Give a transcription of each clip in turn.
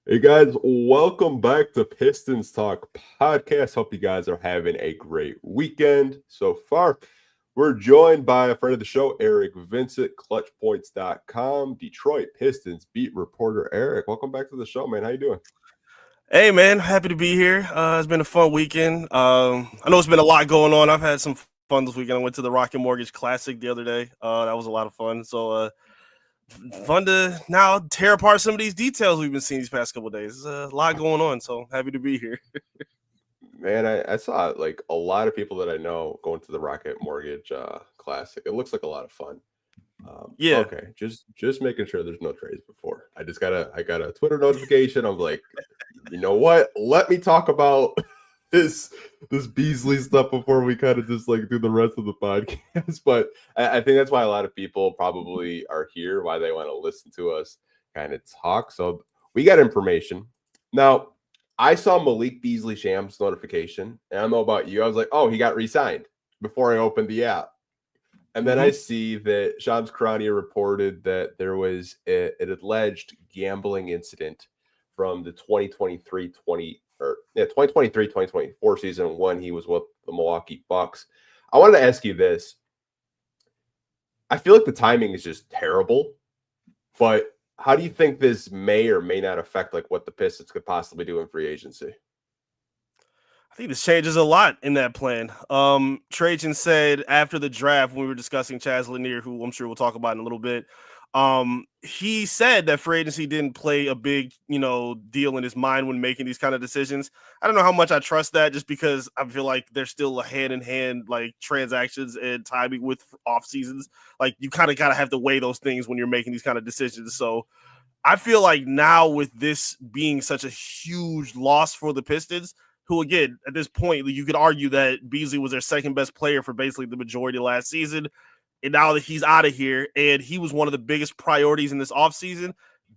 Hey guys, welcome back to Pistons Talk Podcast. Hope you guys are having a great weekend so far. We're joined by a friend of the show, Eric Vincent, ClutchPoints.com, Detroit Pistons beat reporter. Eric, welcome back to the show, man. How you doing? Hey, man. Happy to be here. It's been a fun weekend. I know it's been a lot going on. I've had some fun this weekend. I went to the Rocket Mortgage Classic the other day. That was a lot of fun. So fun to now tear apart some of these details we've been seeing these past couple of days. There's a lot going on. So happy to be here. Man, I saw like a lot of people that I know going to the Rocket Mortgage Classic. It looks like a lot of fun. Yeah. Okay, just making sure there's no trades before. I got a Twitter notification. I'm like, you know what? Let me talk about this Beasley stuff before we kind of just like do the rest of the podcast. But I think that's why a lot of people probably are here, why they want to listen to us kind of talk. So we got information. Now, I saw Malik Beasley Shams notification, and I don't know about you. I was like, oh, he got re-signed before I opened the app. And then I see that Shams Charania reported that there was an alleged gambling incident from the 2023-2024 season when he was with the Milwaukee Bucks. I wanted to ask you this. I feel like the timing is just terrible, but how do you think this may or may not affect like what the Pistons could possibly do in free agency? I think this changes a lot in that plan. Trajan said after the draft, when we were discussing Chaz Lanier, who I'm sure we'll talk about in a little bit, he said that free agency didn't play a big, deal in his mind when making these kind of decisions. I don't know how much I trust that, just because I feel like there's still a hand-in-hand like transactions and timing with off seasons. Like you kind of gotta have to weigh those things when you're making these kind of decisions. So I feel like now with this being such a huge loss for the Pistons, who again, at this point, you could argue that Beasley was their second best player for basically the majority of last season. And now that he's out of here and he was one of the biggest priorities in this offseason,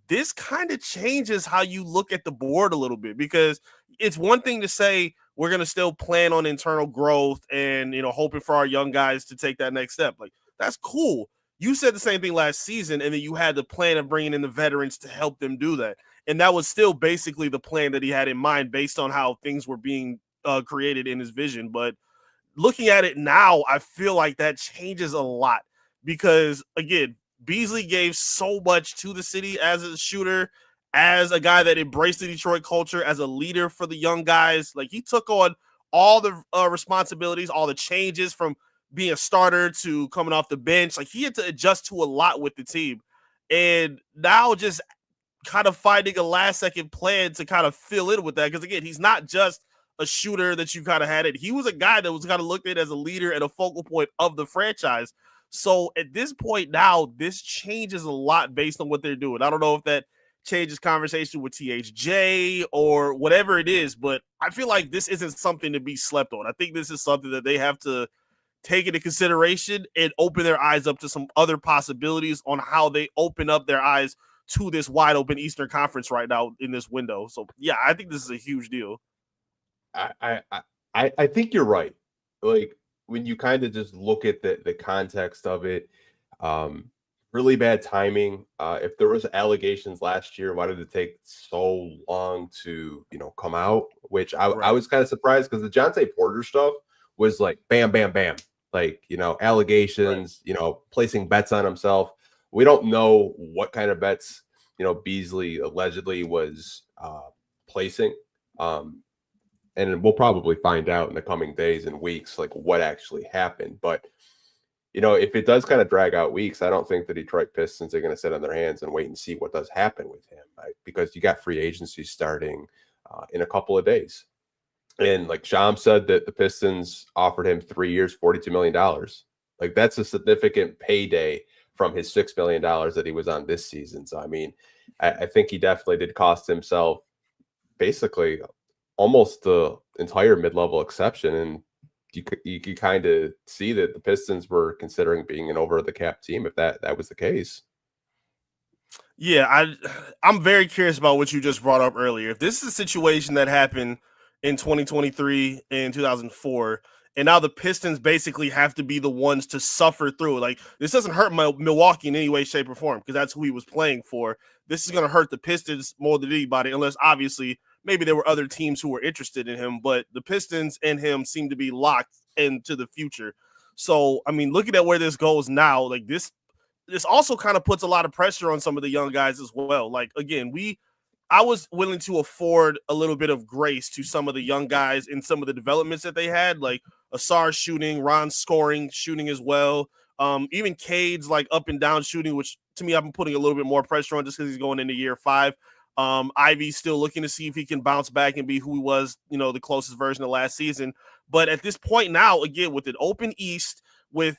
this kind of changes how you look at the board a little bit, because it's one thing to say we're going to still plan on internal growth and, hoping for our young guys to take that next step. Like, that's cool. You said the same thing last season, and then you had the plan of bringing in the veterans to help them do that. And that was still basically the plan that he had in mind based on how things were being created in his vision. But looking at it now, I feel like that changes a lot because, again, Beasley gave so much to the city as a shooter, as a guy that embraced the Detroit culture, as a leader for the young guys. Like, he took on all the responsibilities, all the changes from being a starter to coming off the bench. Like, he had to adjust to a lot with the team. And now just kind of finding a last second plan to kind of fill in with that. Because again, he's not just a shooter that you kind of had it. He was a guy that was kind of looked at as a leader and a focal point of the franchise. So at this point now, this changes a lot based on what they're doing. I don't know if that changes conversation with THJ or whatever it is, but I feel like this isn't something to be slept on. I think this is something that they have to take into consideration and open their eyes up to some other possibilities on how they open up their eyes to this wide open Eastern Conference right now in this window. So yeah, I think this is a huge deal. I think you're right. Like when you kind of just look at the context of it, really bad timing. If there was allegations last year, why did it take so long to come out? Which I was kind of surprised because the Jonte Porter stuff was like bam, bam, bam. Like allegations, placing bets on himself. We don't know what kind of bets, Beasley allegedly was placing. And we'll probably find out in the coming days and weeks, like what actually happened. But, if it does kind of drag out weeks, I don't think the Detroit Pistons are going to sit on their hands and wait and see what does happen with him, right? Because you got free agency starting in a couple of days. And like Sham said that the Pistons offered him 3 years, $42 million. Like that's a significant payday from his $6 million that he was on this season. So, I mean, I think he definitely did cost himself basically almost the entire mid-level exception. And you could kind of see that the Pistons were considering being an over-the-cap team if that was the case. Yeah, I'm very curious about what you just brought up earlier. If this is a situation that happened in 2023 and 2004, And now the Pistons basically have to be the ones to suffer through. Like, this doesn't hurt Milwaukee in any way, shape, or form because that's who he was playing for. This is going to hurt the Pistons more than anybody, unless obviously maybe there were other teams who were interested in him. But the Pistons and him seem to be locked into the future. So, I mean, looking at where this goes now, like this also kind of puts a lot of pressure on some of the young guys as well. Like, again, I was willing to afford a little bit of grace to some of the young guys in some of the developments that they had, like Asar shooting, Ron scoring, shooting as well. Even Cade's like up and down shooting, which to me, I'm putting a little bit more pressure on just because he's going into year 5. Ivy's still looking to see if he can bounce back and be who he was, the closest version of last season. But at this point now, again, with an open East, with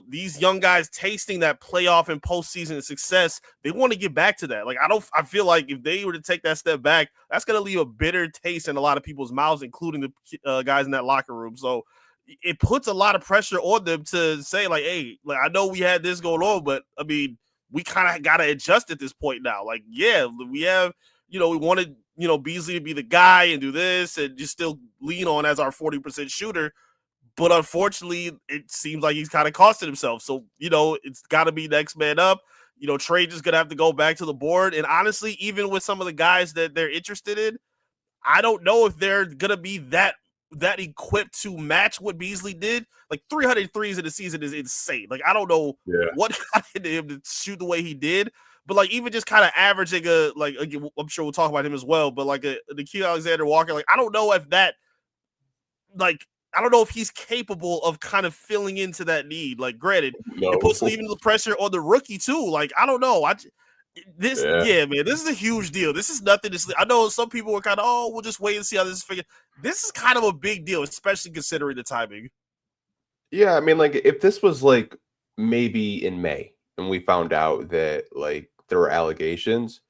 these young guys tasting that playoff and postseason success, they want to get back to that. Like, I feel like if they were to take that step back, that's going to leave a bitter taste in a lot of people's mouths, including the guys in that locker room. So it puts a lot of pressure on them to say, like, hey, like, I know we had this going on, but I mean, we kind of got to adjust at this point now. Like, yeah, we have, we wanted, Beasley to be the guy and do this and just still lean on as our 40% shooter. But unfortunately, it seems like he's kind of costed himself. So, it's got to be next man up. Trajan's going to have to go back to the board. And honestly, even with some of the guys that they're interested in, I don't know if they're going to be that equipped to match what Beasley did. Like 300 threes in the season is insane. Like, I don't know what got into him to shoot the way he did. But like, even just kind of averaging again, I'm sure we'll talk about him as well. But like Nickeil Alexander-Walker, like, I don't know if I don't know if he's capable of kind of filling into that need. Like, granted, it puts even the pressure on the rookie too. Like, I don't know. Man, this is a huge deal. This is nothing to sleep. I know some people were kind of, we'll just wait and see how this is figured. This is kind of a big deal, especially considering the timing. Yeah, I mean, like, if this was like maybe in May and we found out that like there were allegations,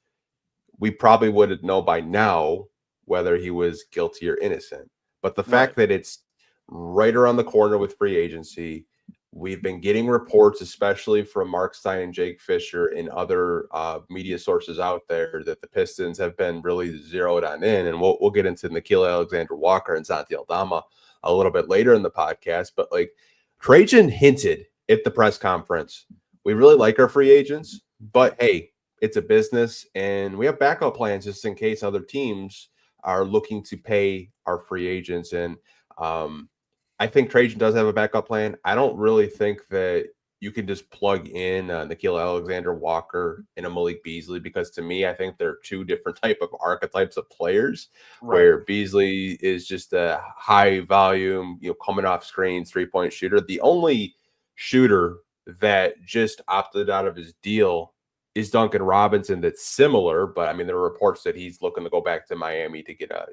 we probably would know by now whether he was guilty or innocent. But the fact that it's right around the corner with free agency, we've been getting reports, especially from Mark Stein and Jake Fisher and other media sources out there, that the Pistons have been really zeroed on in. And we'll get into Nickeil Alexander-Walker and Santi Aldama a little bit later in the podcast. But like, Trajan hinted at the press conference, we really like our free agents, but hey, it's a business and we have backup plans just in case other teams are looking to pay our free agents. And I think Trajan does have a backup plan. I don't really think that you can just plug in Nickeil Alexander-Walker and a Malik Beasley, because to me, I think they're two different type of archetypes of players, where Beasley is just a high volume, coming off screens, 3-point shooter. The only shooter that just opted out of his deal is Duncan Robinson. That's similar, but I mean, there are reports that he's looking to go back to Miami to get a,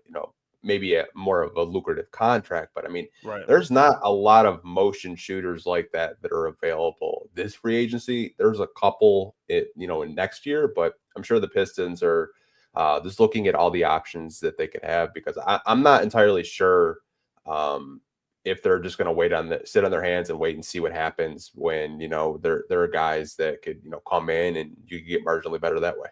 maybe a more of a lucrative contract. But I mean, there's not a lot of motion shooters like that are available this free agency. There's a couple, in next year, but I'm sure the Pistons are just looking at all the options that they could have, because I'm not entirely sure if they're just going to sit on their hands and wait and see what happens when, there are guys that could, come in and you can get marginally better that way.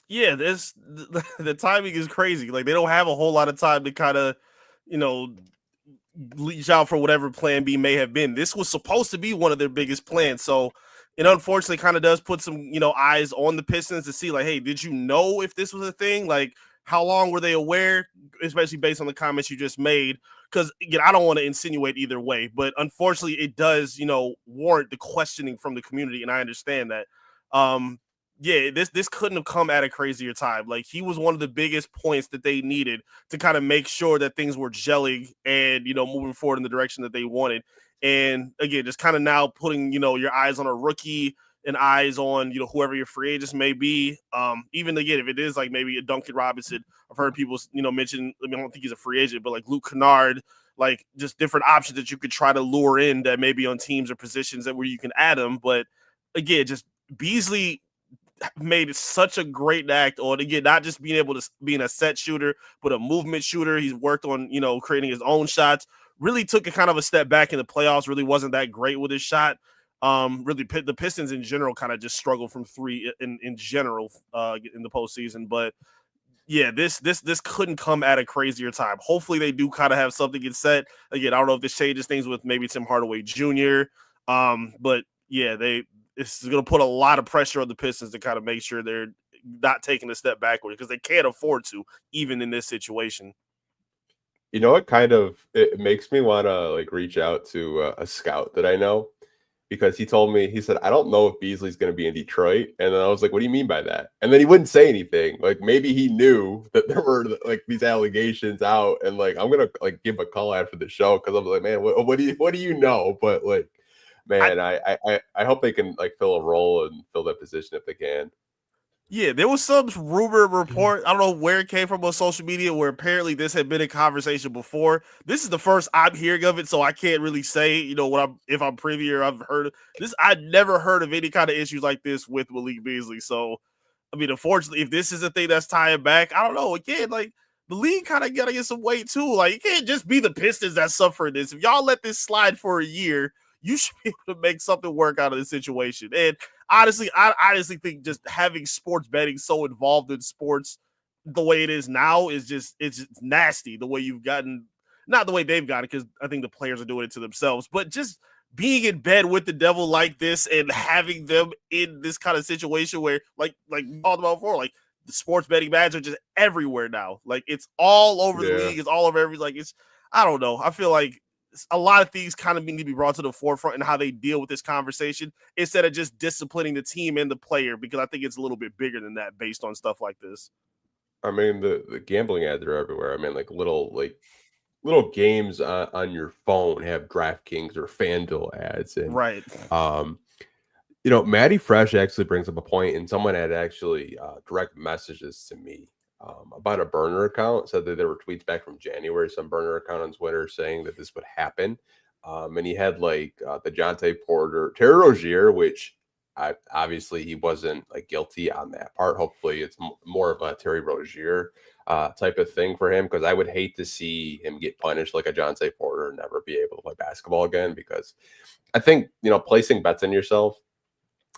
Yeah, the timing is crazy. Like, they don't have a whole lot of time to kind of, reach out for whatever plan B may have been. This was supposed to be one of their biggest plans. So it unfortunately kind of does put some, eyes on the Pistons to see, like, hey, did you know if this was a thing? Like, how long were they aware, especially based on the comments you just made? Because, again, I don't want to insinuate either way, but unfortunately it does, warrant the questioning from the community, and I understand that. This couldn't have come at a crazier time. Like, he was one of the biggest points that they needed to kind of make sure that things were gelling and, moving forward in the direction that they wanted. And again, just kind of now putting, your eyes on a rookie and eyes on, whoever your free agents may be. Even again, if it is like maybe a Duncan Robinson, I've heard people, mention, I don't think he's a free agent, but like Luke Kennard, like just different options that you could try to lure in that maybe on teams or positions that where you can add them. But again, just Beasley made it such a great act on, again, not just being able to being a set shooter, but a movement shooter. He's worked on, creating his own shots, really took a kind of a step back in the playoffs, really wasn't that great with his shot. Really the Pistons in general kind of just struggle from three in general in the postseason. But Yeah, this couldn't come at a crazier time. Hopefully they do kind of have something in set. Again, I don't know if this changes things with maybe Tim Hardaway Jr. But yeah, this is going to put a lot of pressure on the Pistons to kind of make sure they're not taking a step backward because they can't afford to, even in this situation. You know what it makes me want to like reach out to a scout that I know, because he told me, he said, I don't know if Beasley's going to be in Detroit. And then I was like, what do you mean by that? And then he wouldn't say anything. Like maybe he knew that there were like these allegations out, and like I'm going to like give a call after the show, because I'm like, man, what do you know? But like, man, I hope they can like fill a role and fill that position if they can. Yeah, there was some rumor report. I don't know where it came from on social media where apparently this had been a conversation before. This is the first I'm hearing of it, so I can't really say, if I'm privy or I've heard of this. I'd never heard of any kind of issues like this with Malik Beasley. So, I mean, unfortunately, if this is a thing that's tying back, I don't know. Again, like the league kind of got to get some weight too. Like it can't just be the Pistons that suffer this. If y'all let this slide for a year, you should be able to make something work out of the situation. And honestly, I honestly think just having sports betting so involved in sports the way it is now is it's just nasty. The way you've gotten, not the way they've got it, because I think the players are doing it to themselves, but just being in bed with the devil like this and having them in this kind of situation where, like we talked about before, like the sports betting ads are just everywhere now. Like it's all over the league. It's all over I don't know. I feel like a lot of things kind of need to be brought to the forefront in how they deal with this conversation instead of just disciplining the team and the player, because I think it's a little bit bigger than that based on stuff like this. I mean, the gambling ads are everywhere. I mean, like little games on your phone have DraftKings or FanDuel ads. And right. Matty Fresh actually brings up a point, and someone had actually direct messages to me about a burner account. Said that there were tweets back from January, some burner account on Twitter saying that this would happen. And he had like the Jonte Porter, Terry Rozier, which obviously he wasn't like guilty on that part. Hopefully it's more of a Terry Rozier type of thing for him, because I would hate to see him get punished like a Jonte Porter and never be able to play basketball again, because I think, placing bets on yourself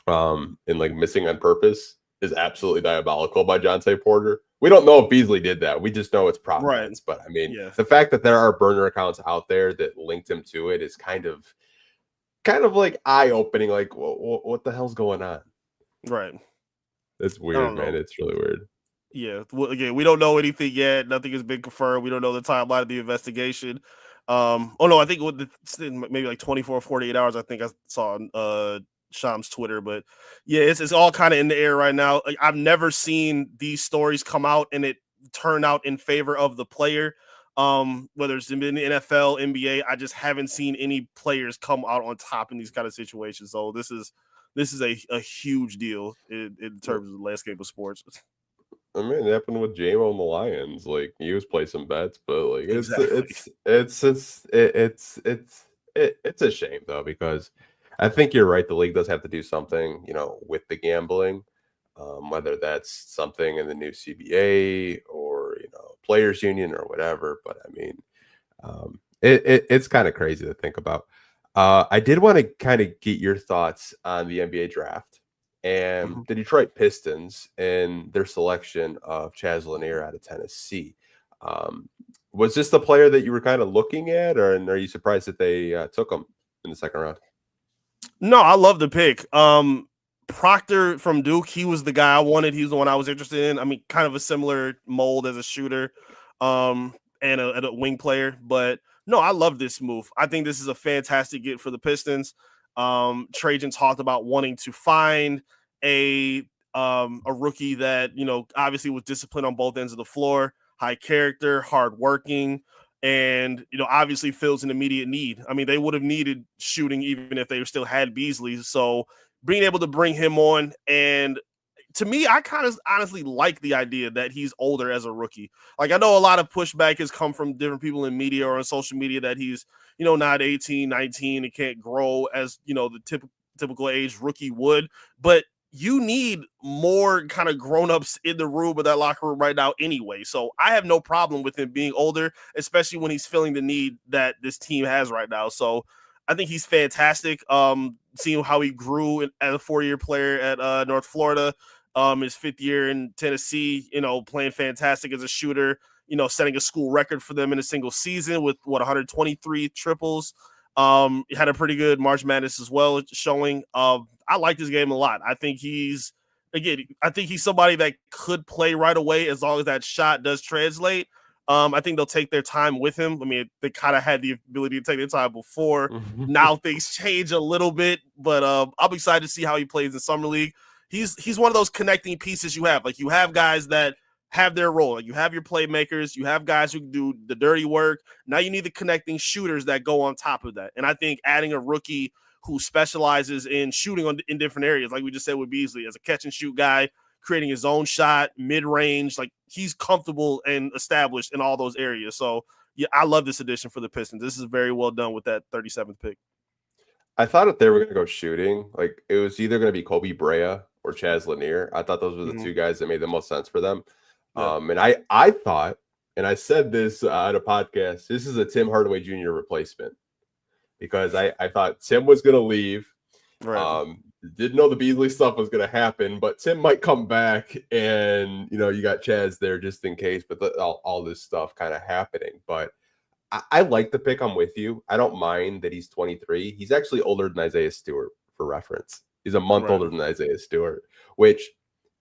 and like missing on purpose is absolutely diabolical by Jonte Porter. We don't know if Beasley did that. We just know it's providence. Right. But I mean, the fact that there are burner accounts out there that linked him to it is kind of like eye-opening. Like, what the hell's going on? Right. It's weird, man. It's really weird. Yeah. Well, again, we don't know anything yet. Nothing has been confirmed. We don't know the timeline of the investigation. I think maybe like 24 or 48 hours, I think I saw on Sham's Twitter, but yeah, it's all kind of in the air right now. Like, I've never seen these stories come out and it turn out in favor of the player. Whether it's in the NFL, NBA, I just haven't seen any players come out on top in these kind of situations. So this is a huge deal in terms of the landscape of sports. I mean, it happened with J-Mo and the Lions. Like, he was playing some bets, but like it's a shame though, because I think you're right. The league does have to do something, with the gambling, whether that's something in the new CBA or, players union or whatever. But I mean, it's kind of crazy to think about. I did want to kind of get your thoughts on the NBA draft and the Detroit Pistons and their selection of Chaz Lanier out of Tennessee. Was this the player that you were kind of looking at, or are you surprised that they took him in the second round? No, I love the pick. Proctor from Duke, he was the guy I wanted. He was the one I was interested in. I mean, kind of a similar mold as a shooter and a wing player. But no, I love this move. I think this is a fantastic get for the Pistons. Trajan talked about wanting to find a rookie that, obviously was disciplined on both ends of the floor, high character, hardworking, and, obviously fills an immediate need. I mean, they would have needed shooting even if they still had Beasley. So being able to bring him on, and to me, I kind of honestly like the idea that he's older as a rookie. Like, I know a lot of pushback has come from different people in media or on social media that he's, not 18, 19 and can't grow as, the typical age rookie would. But you need more kind of grown-ups in the room or that locker room right now anyway. So I have no problem with him being older, especially when he's filling the need that this team has right now. So I think he's fantastic. Seeing how he grew as a 4-year player at North Florida, his 5th year in Tennessee, playing fantastic as a shooter, setting a school record for them in a single season with 123 triples. He had a pretty good March Madness as well, showing. I like this game a lot. I think he's somebody that could play right away as long as that shot does translate. I think they'll take their time with him. I mean, they kind of had the ability to take their time before. Now things change a little bit, but I'm excited to see how he plays in Summer League. He's one of those connecting pieces you have. Like, you have guys that have their role. Like, you have your playmakers. You have guys who can do the dirty work. Now you need the connecting shooters that go on top of that. And I think adding a rookie who specializes in shooting in different areas, like we just said with Beasley, as a catch and shoot guy, creating his own shot, mid-range, like, he's comfortable and established in all those areas. So, yeah, I love this addition for the Pistons. This is very well done with that 37th pick. I thought if they were going to go shooting, like, it was either going to be Kobe Brea or Chaz Lanier. I thought those were the two guys that made the most sense for them. Yeah. And I thought, and I said this on a podcast, this is a Tim Hardaway Jr. replacement, because I thought Tim was going to leave. Right. Didn't know the Beasley stuff was going to happen, but Tim might come back, and you got Chaz there just in case. But all this stuff kind of happening. But I like the pick. I'm with you. I don't mind that he's 23. He's actually older than Isaiah Stewart, for reference. He's a month older than Isaiah Stewart, which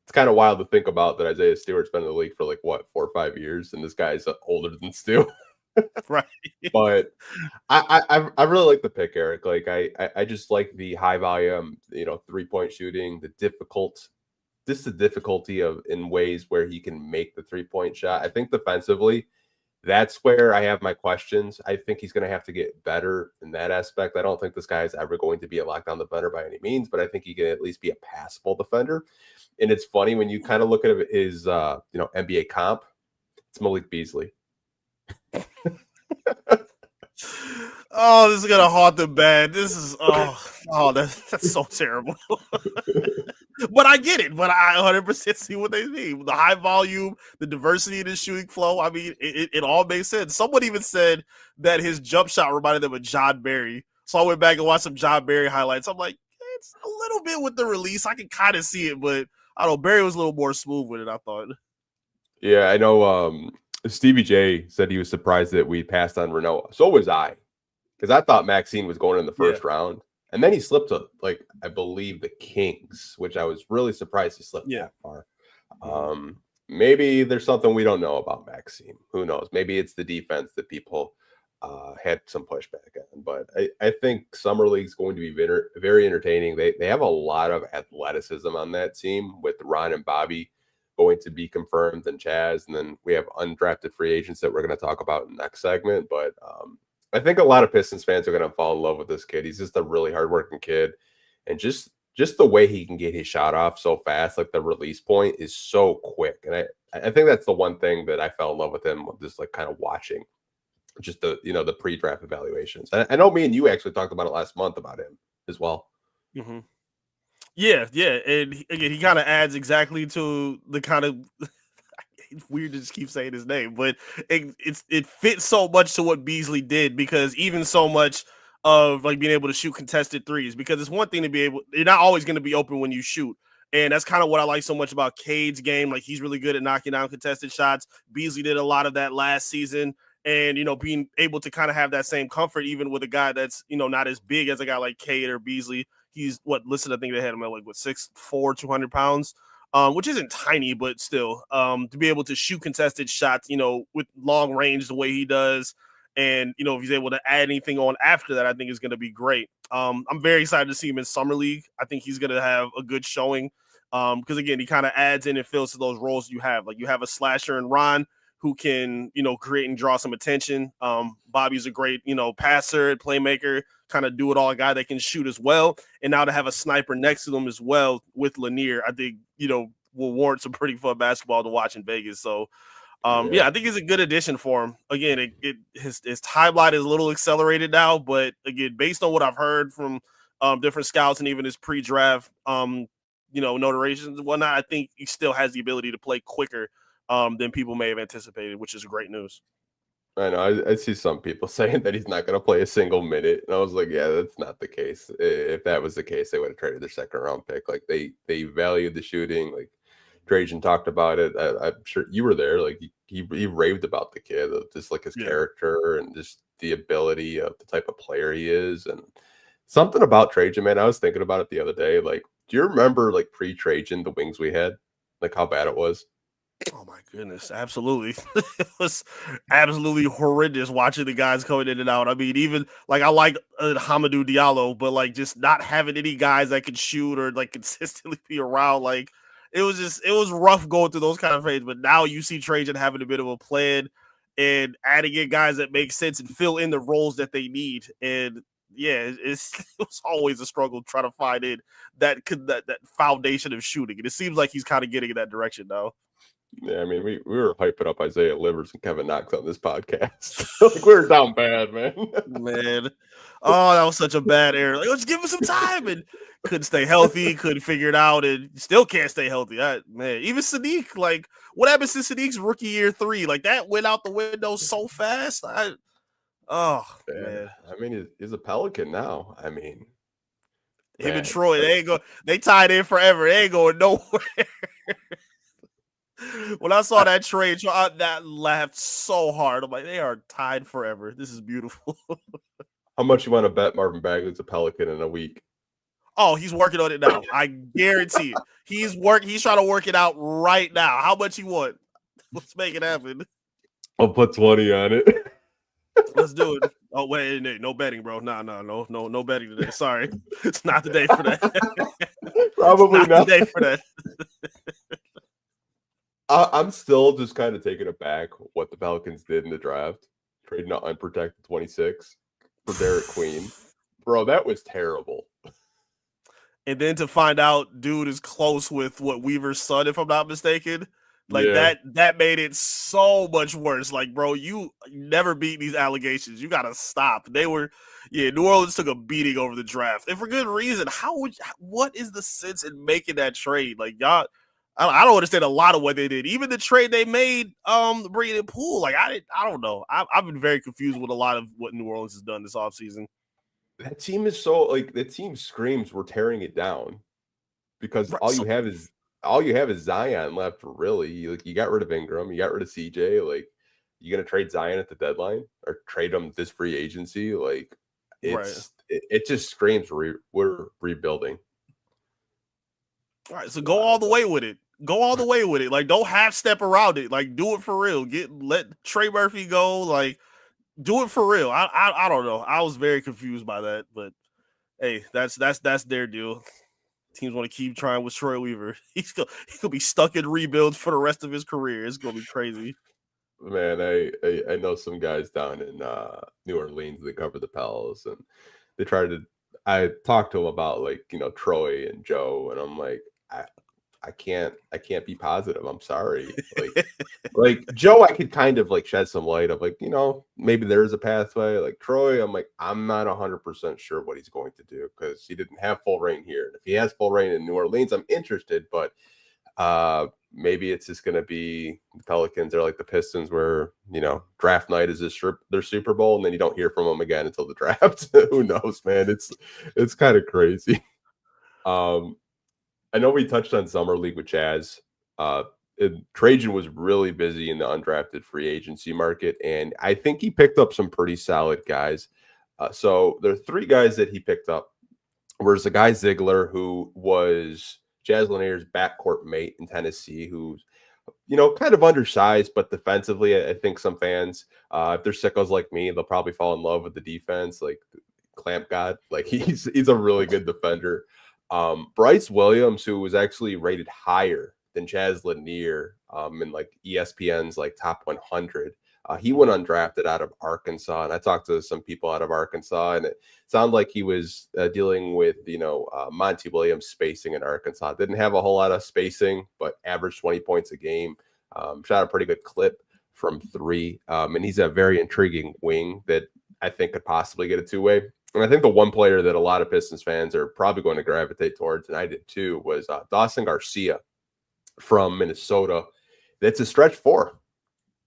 it's kind of wild to think about, that Isaiah Stewart's been in the league for 4 or 5 years, and this guy's older than Stu. Right. But I really like the pick, Eric. Like, I just like the high volume, 3-point shooting, the difficulty of in ways where he can make the 3-point shot. I think defensively, that's where I have my questions. I think he's going to have to get better in that aspect. I don't think this guy is ever going to be a lockdown defender by any means, but I think he can at least be a passable defender. And it's funny when you kind of look at his NBA comp, it's Malik Beasley. Oh, this is gonna haunt them bad. This is that's so terrible. But I get it. But I 100% see what they mean. The high volume, the diversity in his shooting flow. I mean, it all makes sense. Someone even said that his jump shot reminded them of John Barry. So I went back and watched some John Barry highlights. I'm like, it's a little bit with the release. I can kind of see it, but I don't know. Barry was a little more smooth with it, I thought. Yeah, I know. Stevie J said he was surprised that we passed on Renault. So was I, because I thought Maxine was going in the first round. And then he slipped to, I believe, the Kings, which I was really surprised he slipped that far. Maybe there's something we don't know about Maxine. Who knows? Maybe it's the defense that people had some pushback on. But I think Summer League's going to be very entertaining. They have a lot of athleticism on that team, with Ron and Bobby going to be confirmed, and Chaz. And then we have undrafted free agents that we're going to talk about in the next segment. But I think a lot of Pistons fans are going to fall in love with this kid. He's just a really hardworking kid. And just the way he can get his shot off so fast, like the release point is so quick. And I think that's the one thing that I fell in love with him, just kind of watching just the pre-draft evaluations. I know me and you actually talked about it last month about him as well. Mm-hmm. Yeah. And again, he kind of adds exactly to the kind of it's weird to just keep saying his name, but it fits so much to what Beasley did, because even so much of being able to shoot contested threes, because it's one thing to be able, you're not always going to be open when you shoot. And that's kind of what I like so much about Cade's game. Like, he's really good at knocking down contested shots. Beasley did a lot of that last season. And, being able to kind of have that same comfort, even with a guy that's, not as big as a guy like Cade or Beasley. He's listed, I think they had him at 6'4", 200 pounds. Which isn't tiny, but still, to be able to shoot contested shots, with long range the way he does. And, if he's able to add anything on after that, I think is going to be great. I'm very excited to see him in Summer League. I think he's going to have a good showing, because, again, he kind of adds in and fills to those roles you have. Like, you have a slasher in Ron who can, create and draw some attention. Bobby's a great, passer, playmaker, kind of do it all, a guy that can shoot as well. And now to have a sniper next to them as well with Lanier, I think, will warrant some pretty fun basketball to watch in Vegas. So, I think it's a good addition for him. Again, his timeline is a little accelerated now, but again, based on what I've heard from different scouts and even his pre-draft, notations and whatnot, I think he still has the ability to play quicker than people may have anticipated, which is great news. I know. I see some people saying that he's not going to play a single minute, and I was like, yeah, that's not the case. If that was the case, they would have traded their second round pick. Like, they valued the shooting. Like, Trajan talked about it. I'm sure you were there. Like he raved about the kid, just like his character and just the ability of the type of player he is. And something about Trajan, man, I was thinking about it the other day. Like, do you remember like pre-Trajan, the wings we had, like how bad it was? Oh my goodness, absolutely. It was absolutely horrendous watching the guys coming in and out. I mean, even like I like Hamidou Diallo, but like just not having any guys that could shoot or like consistently be around, like it was rough going through those kind of phases. But now you see Trajan having a bit of a plan and adding in guys that make sense and fill in the roles that they need. And yeah, it was always a struggle trying to find it that foundation of shooting. And it seems like he's kind of getting in that direction now. Yeah, I mean, we were hyping up Isaiah Livers and Kevin Knox on this podcast. Like, we were down bad, man. Man. Oh, that was such a bad error. Like, let's give him some time. And couldn't stay healthy, couldn't figure it out, and still can't stay healthy. Man, even Sadiq, like, what happened to Sadiq's rookie year 3? Like, that went out the window so fast. Man. I mean, he's a Pelican now. I mean, him and Troy, they tied in forever. They ain't going nowhere. When I saw that trade, that laughed so hard. I'm like, they are tied forever. This is beautiful. How much you want to bet Marvin Bagley's a Pelican in a week? Oh, he's working on it now. I guarantee it. He's trying to work it out right now. How much you want? Let's make it happen. I'll put 20 on it. Let's do it. Oh, wait, no betting, bro. No betting today. Sorry. It's not the day for that. Probably not the day for that. I'm still just kind of taken aback what the Pelicans did in the draft, trading out unprotected 26 for Derek Queen. Bro, that was terrible. And then to find out dude is close with Weaver's son, if I'm not mistaken. Like that made it so much worse. Like, bro, you never beat these allegations. You gotta stop. New Orleans took a beating over the draft. And for good reason. What is the sense in making that trade? Like, y'all, I don't understand a lot of what they did. Even the trade they made, bringing in Poole. Like, I don't know. I've been very confused with a lot of what New Orleans has done this offseason. That team is so like the team screams we're tearing it down because all you have is Zion left. Really, like you got rid of Ingram, you got rid of CJ. Like, you gonna trade Zion at the deadline or trade him this free agency? Like, it just screams we're rebuilding. All right, so go all the way with it. Go all the way with it. Like, don't half step around it. Like, do it for real. Let Trey Murphy go. Like, do it for real. I don't know. I was very confused by that, but hey, that's their deal. Teams want to keep trying with Troy Weaver. He's gonna be stuck in rebuilds for the rest of his career. It's gonna be crazy. Man, I know some guys down in New Orleans that cover the Pels, and they try to. I talked to them about like Troy and Joe, and I'm like, I can't be positive. I'm sorry. Like Joe, I could kind of like shed some light of like, maybe there's a pathway. Like Troy, I'm like, I'm not 100% sure what he's going to do because he didn't have full reign here. And if he has full reign in New Orleans, I'm interested, but maybe it's just going to be the Pelicans are like the Pistons where, draft night is their Super Bowl and then you don't hear from them again until the draft. Who knows, man? It's kind of crazy. I know we touched on Summer League with Chaz. Trajan was really busy in the undrafted free agency market, and I think he picked up some pretty solid guys. So there are 3 guys that he picked up. There's a guy Ziegler, who was Chaz Lanier's backcourt mate in Tennessee, who's kind of undersized, but defensively, I think some fans, if they're sickos like me, they'll probably fall in love with the defense, like Clamp God. Like he's a really good defender. Bryce Williams, who was actually rated higher than Chaz Lanier in like ESPN's like top 100. He went undrafted out of Arkansas, and I talked to some people out of Arkansas, and it sounded like he was dealing with Monty Williams spacing in Arkansas. Didn't have a whole lot of spacing, but averaged 20 points a game. Shot a pretty good clip from 3, and he's a very intriguing wing that I think could possibly get a 2-way. And I think the one player that a lot of Pistons fans are probably going to gravitate towards, and I did too, was Dawson Garcia from Minnesota. That's a stretch 4.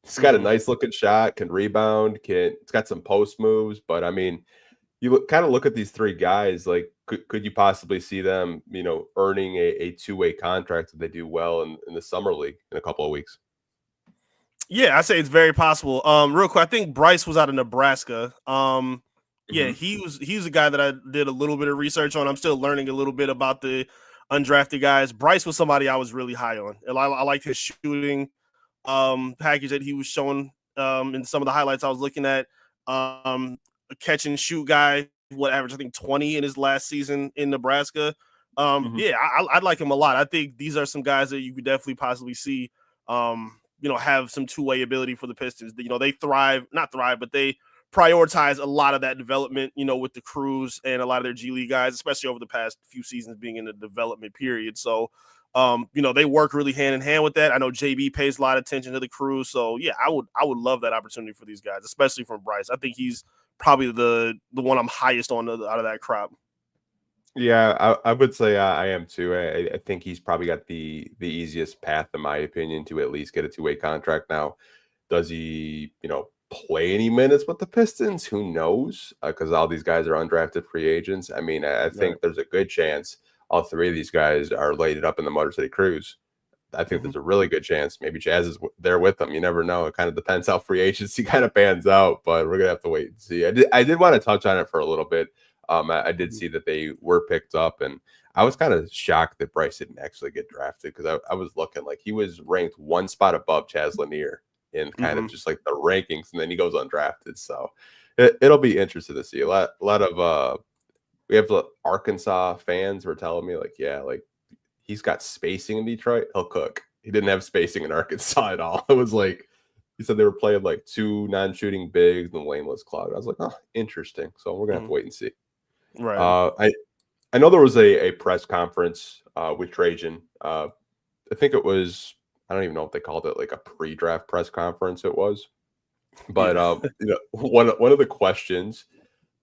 He's got a nice looking shot, can rebound, it's got some post moves, but I mean, you kind of look at these three guys, like could you possibly see them, earning a two-way contract if they do well in the summer league in a couple of weeks? Yeah, I say it's very possible. Real quick, I think Bryce was out of Nebraska. Yeah, Hmm. he's a guy that I did a little bit of research on. I'm still learning a little bit about the undrafted guys. Bryce was somebody I was really high on. And I liked his shooting package that he was showing in some of the highlights I was looking at. A catch and shoot guy, what average I think 20 in his last season in Nebraska. Hmm. Yeah, I'd like him a lot. I think these are some guys that you could definitely possibly see have some two-way ability for the Pistons. They not thrive, but they prioritize a lot of that development, with the crews and a lot of their G League guys, especially over the past few seasons being in the development period. So, they work really hand in hand with that. I know JB pays a lot of attention to the crew. So yeah, I would love that opportunity for these guys, especially from Bryce. I think he's probably the one I'm highest on out of that crop. Yeah, I would say I am too. I think he's probably got the easiest path, in my opinion, to at least get a two-way contract. Now, does he, play any minutes with the Pistons? Who knows? Because all these guys are undrafted free agents. I mean, I Right. think there's a good chance all three of these guys are laid up in the Motor City Cruise. I think Mm-hmm. there's a really good chance maybe Chaz is there with them. You never know. It kind of depends how free agency kind of pans out, but we're gonna have to wait and see. I did want to touch on it for a little bit. I did Mm-hmm. see that they were picked up, and I was kind of shocked that Bryce didn't actually get drafted because I was looking like he was ranked one spot above Chaz Lanier in kind Mm-hmm. of just like the rankings, and then he goes undrafted. So it'll be interesting to see. A lot of we have Arkansas fans were telling me like, yeah, like he's got spacing in Detroit, he'll cook. He didn't have spacing in Arkansas at all. It was like he said they were playing like two non-shooting bigs and the lane was clogged. I was like, oh, interesting. So we're gonna have to Mm-hmm. wait and see. Right. I know there was a press conference with Trajan. I think it was, I don't even know if they called it like a pre-draft press conference. It was, but Yeah. one of the questions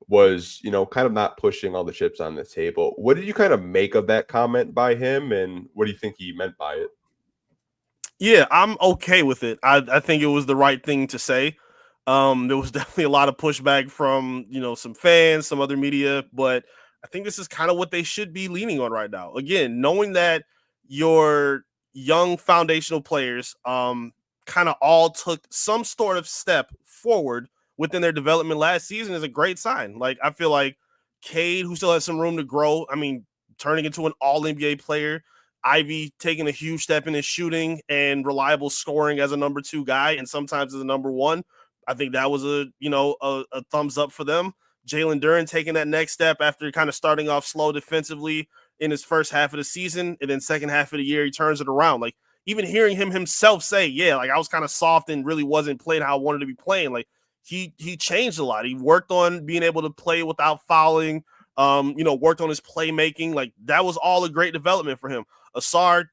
was, kind of not pushing all the chips on the table. What did you kind of make of that comment by him, and what do you think he meant by it? Yeah, I'm okay with it. I think it was the right thing to say. There was definitely a lot of pushback from some fans, some other media, but I think this is kind of what they should be leaning on right now. Again, knowing that your young foundational players kind of all took some sort of step forward within their development last season is a great sign. Like I feel like Cade, who still has some room to grow, I mean, turning into an all NBA player. Ivy taking a huge step in his shooting and reliable scoring as a number two guy and sometimes as a number one. I think that was a thumbs up for them. Jalen Duren taking that next step after kind of starting off slow defensively in his first half of the season, and then second half of the year he turns it around. Like even hearing him himself say, "Yeah, like I was kind of soft and really wasn't playing how I wanted to be playing." Like he changed a lot. He worked on being able to play without fouling. Worked on his playmaking. Like that was all a great development for him. Asar,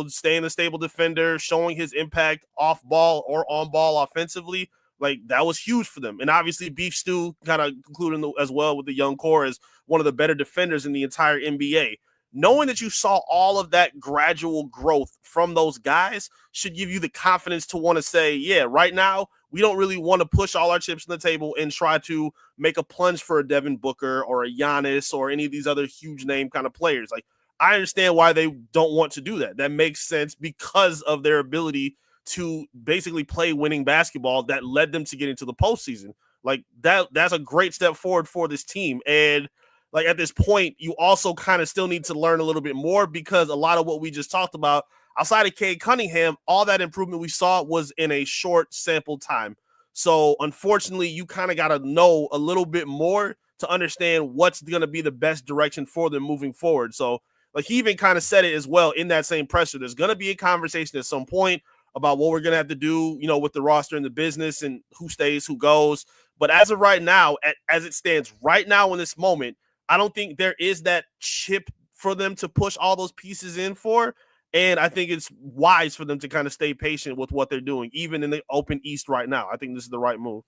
staying a stable defender, showing his impact off ball or on ball offensively, like that was huge for them. And obviously, Beef Stew kind of concluding as well with the young core as one of the better defenders in the entire NBA. Knowing that you saw all of that gradual growth from those guys should give you the confidence to want to say, yeah, right now, we don't really want to push all our chips on the table and try to make a plunge for a Devin Booker or a Giannis or any of these other huge name kind of players. Like, I understand why they don't want to do that. That makes sense because of their ability to basically play winning basketball that led them to get into the postseason. Like that's a great step forward for this team. And like at this point, you also kind of still need to learn a little bit more because a lot of what we just talked about outside of Cade Cunningham, all that improvement we saw was in a short sample time. So unfortunately, you kind of got to know a little bit more to understand what's going to be the best direction for them moving forward. So like he even kind of said it as well in that same presser. There's going to be a conversation at some point about what we're going to have to do, with the roster and the business and who stays, who goes. But as of right now, as it stands right now in this moment, I don't think there is that chip for them to push all those pieces in for. And I think it's wise for them to kind of stay patient with what they're doing, even in the open East right now. I think this is the right move.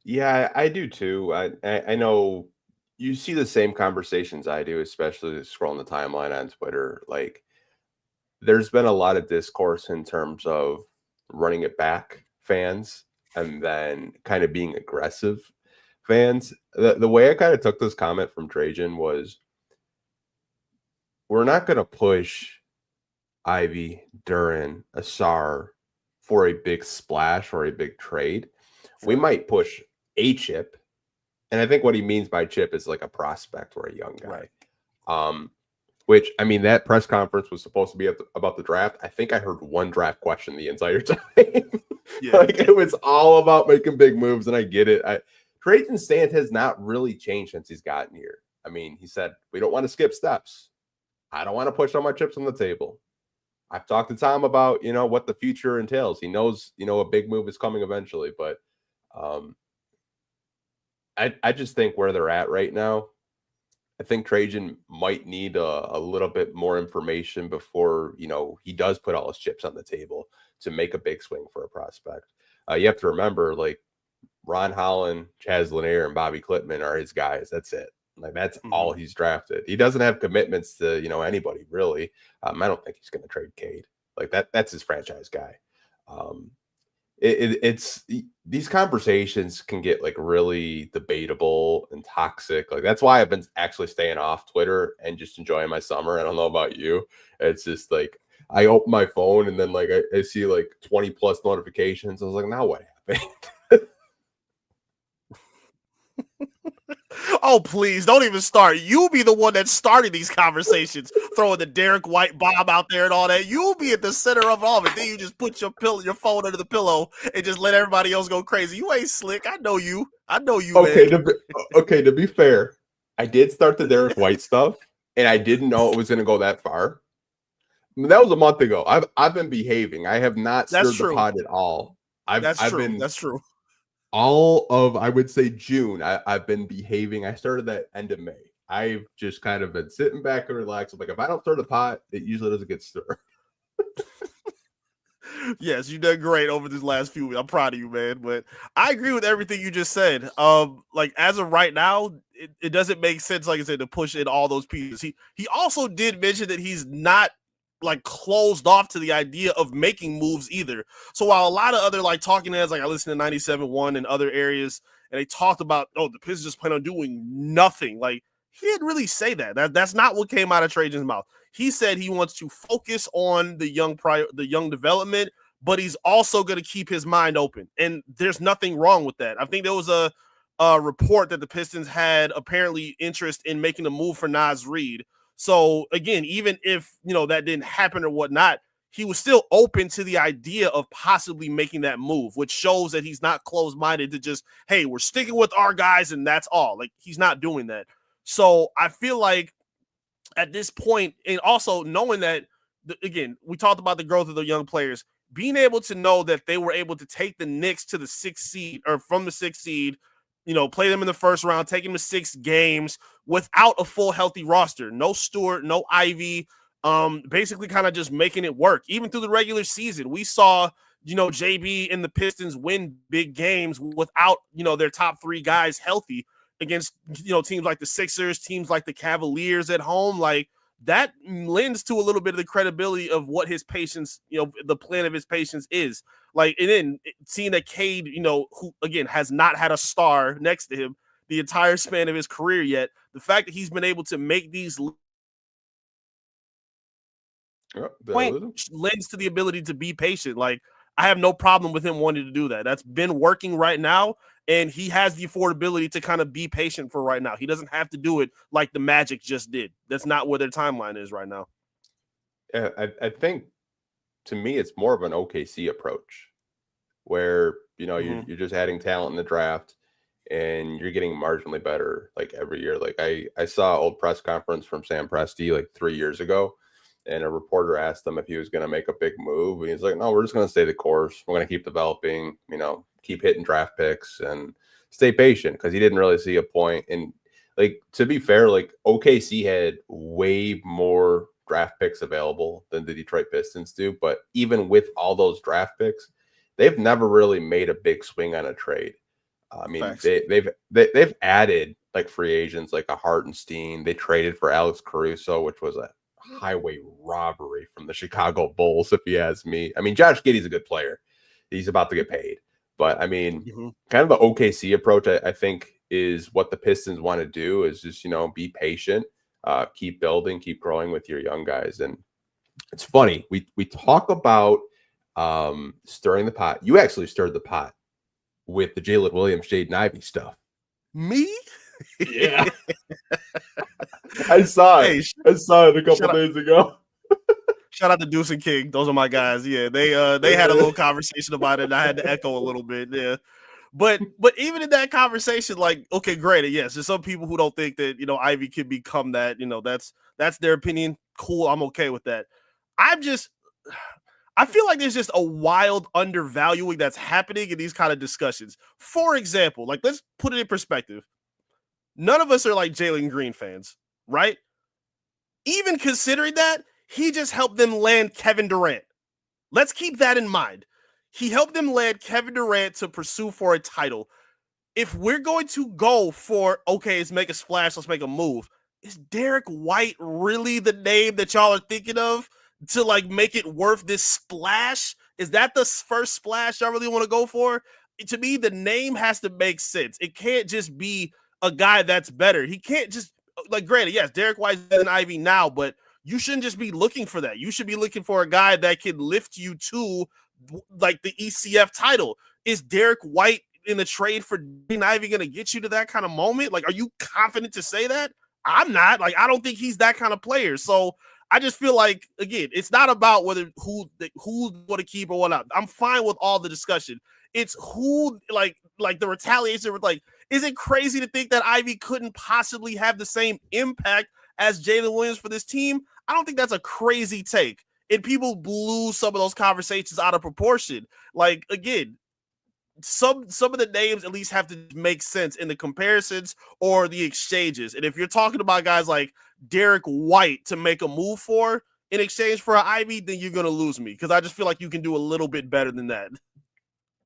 Yeah, I do too. I know you see the same conversations I do, especially scrolling the timeline on Twitter. Like, there's been a lot of discourse in terms of running it back fans and then kind of being aggressive. fans, the way I kind of took this comment from Trajan was, we're not going to push Ivy, Duran, Asar for a big splash or a big trade. Sure. We might push a chip. And I think what he means by chip is like a prospect or a young guy. Right. Which, I mean, that press conference was supposed to be about the draft. I think I heard one draft question the entire time. Yeah. Like, it was all about making big moves, and I get it. Trajan's stand has not really changed since he's gotten here. I mean, he said, we don't want to skip steps. I don't want to push all my chips on the table. I've talked to Tom about, what the future entails. He knows, a big move is coming eventually, but I just think where they're at right now, I think Trajan might need a little bit more information before, he does put all his chips on the table to make a big swing for a prospect. You have to remember, like, Ron Holland, Chaz Lanier, and Bobby Klitman are his guys. That's it. Like, that's all he's drafted. He doesn't have commitments to, anybody really. I don't think he's going to trade Cade. Like, that's his franchise guy. It's these conversations can get like really debatable and toxic. Like, that's why I've been actually staying off Twitter and just enjoying my summer. I don't know about you. It's just like, I open my phone and then like I see like 20 plus notifications. I was like, now what happened? Oh, please don't even start. You be the one that's starting these conversations, throwing the Derek White bomb out there and all that. You'll be at the center of all of it. Then you just put your phone under the pillow and just let everybody else go crazy. You ain't slick. I know you. Okay, man. To be fair, I did start the Derek White stuff, and I didn't know it was going to go that far. That was a month ago. I've been behaving. I have not stirred the pot at all. That's true. All of, I would say, June, I've been behaving. I started that end of May. I've just kind of been sitting back and relaxed. I'm like, if I don't stir the pot, it usually doesn't get stirred. Yes, you done great over this last few weeks. I'm proud of you, man. But I agree with everything you just said. Like, as of right now, it doesn't make sense, like I said, to push in all those pieces. He also did mention that he's not like closed off to the idea of making moves either. So while a lot of other like talking heads, like I listened to 97.1 and other areas, and they talked about, the Pistons just plan on doing nothing. Like, he didn't really say that. That's not what came out of Trajan's mouth. He said he wants to focus on the young development, but he's also going to keep his mind open. And there's nothing wrong with that. I think there was a report that the Pistons had apparently interest in making a move for Naz Reid. So again, even if, that didn't happen or whatnot, he was still open to the idea of possibly making that move, which shows that he's not closed-minded to just, hey, we're sticking with our guys and that's all. Like, he's not doing that. So I feel like at this point, and also knowing that, again, we talked about the growth of the young players, being able to know that they were able to take the Knicks to the 6th seed, or from the 6th seed, play them in the first round, take them to 6 games without a full healthy roster. No Stewart, no Ivy, basically kind of just making it work. Even through the regular season, we saw, JB and the Pistons win big games without, their top 3 guys healthy against, teams like the Sixers, teams like the Cavaliers at home. Like, that lends to a little bit of the credibility of what his patience, the plan of his patience is. Like, and then seeing that Cade, who again has not had a star next to him the entire span of his career yet, the fact that he's been able to make these lends to the ability to be patient. Like, I have no problem with him wanting to do that. That's been working right now, and he has the affordability to kind of be patient for right now. He doesn't have to do it like the Magic just did. That's not where their timeline is right now. Yeah, I think, to me, it's more of an OKC approach where, you're just adding talent in the draft and you're getting marginally better like every year. Like, I saw an old press conference from Sam Presti like 3 years ago, and a reporter asked him if he was going to make a big move. And he's like, no, we're just going to stay the course. We're going to keep developing, keep hitting draft picks and stay patient, because he didn't really see a point. And like, to be fair, like, OKC had way more draft picks available than the Detroit Pistons do. But even with all those draft picks, they've never really made a big swing on a trade. I mean, they've added like free agents like a Hartenstein. They traded for Alex Caruso, which was a highway robbery from the Chicago Bulls, if you ask me. I mean, Josh Giddey's a good player. He's about to get paid. But I mean, kind of the OKC approach, I think, is what the Pistons want to do is just, be patient, keep building, keep growing with your young guys. And it's funny. We talk about stirring the pot. You actually stirred the pot with the Jalen Williams, Jaden Ivey stuff. Me? Yeah. I saw it. I saw it a couple days ago. Shout out to Deuce and King. Those are my guys. Yeah, they had a little conversation about it, and I had to echo a little bit. Yeah. But even in that conversation, like, okay, great. Yes, there's some people who don't think that, Ivy can become that. That's their opinion. Cool. I'm okay with that. I feel like there's just a wild undervaluing that's happening in these kind of discussions. For example, like, let's put it in perspective. None of us are like Jalen Green fans, right? Even considering that, he just helped them land Kevin Durant. Let's keep that in mind. He helped them land Kevin Durant to pursue for a title. If we're going to go for, okay, let's make a splash, let's make a move, is Derek White really the name that y'all are thinking of to, like, make it worth this splash? Is that the first splash y'all really want to go for? To me, the name has to make sense. It can't just be a guy that's better. He can't just, like, granted, yes, Derek White's better than Ivy now, but you shouldn't just be looking for that. You should be looking for a guy that can lift you to, like, the ECF title. Is Derek White in the trade for Jaden Ivey going to get you to that kind of moment? Like, are you confident to say that? I'm not. Like, I don't think he's that kind of player. So I just feel like, again, it's not about who's going to keep or what not. I'm fine with all the discussion. It's who, like the retaliation with, like, is it crazy to think that Ivy couldn't possibly have the same impact as Jalen Williams for this team? I don't think that's a crazy take. And people blew some of those conversations out of proportion. Like, again, some of the names at least have to make sense in the comparisons or the exchanges. And if you're talking about guys like Derek White to make a move for in exchange for an Ivy, then you're going to lose me, because I just feel like you can do a little bit better than that.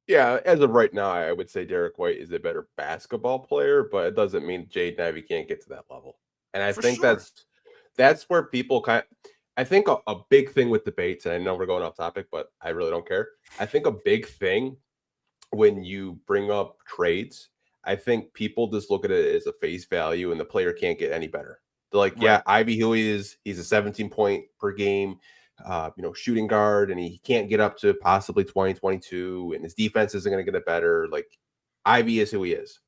Yeah, as of right now, I would say Derek White is a better basketball player, but it doesn't mean Jaden Ivey can't get to that level. And I think that's where people I think a big thing with debates, and I know we're going off topic, but I really don't care. I think a big thing when you bring up trades, I think people just look at it as a face value, and the player can't get any better. They're like, right, yeah, Ivy he's a 17-point per game, shooting guard, and he can't get up to possibly 20, 22, and his defense isn't going to get it better. Like, Ivy is who he is.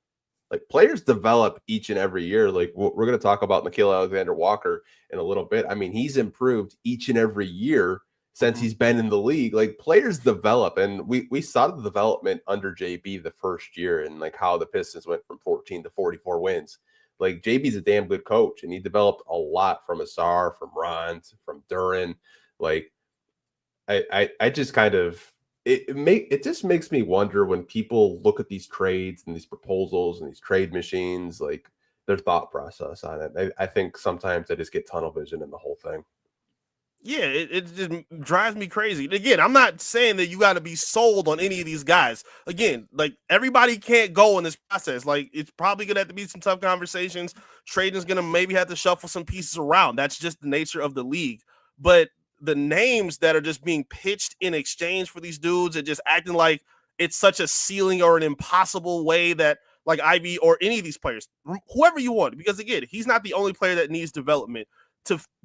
Like, players develop each and every year. Like, we're going to talk about Nickeil Alexander-Walker in a little bit. I mean, he's improved each and every year since he's been in the league. Like, players develop, and we saw the development under JB the first year, and like how the Pistons went from 14 to 44 wins. Like, JB's a damn good coach, and he developed a lot from Asar, from Ron, from Duran. Like, I just kind of, it just makes me wonder when people look at these trades and these proposals and these trade machines, like, their thought process on it. I think sometimes I just get tunnel vision in the whole thing. Yeah, it just drives me crazy. Again, I'm not saying that you got to be sold on any of these guys. Again, like, everybody can't go in this process. Like, it's probably going to have to be some tough conversations. Trading's going to maybe have to shuffle some pieces around. That's just the nature of the league. But the names that are just being pitched in exchange for these dudes and just acting like it's such a ceiling or an impossible way that, like, Ivy or any of these players, whoever you want, because, again, he's not the only player that needs development.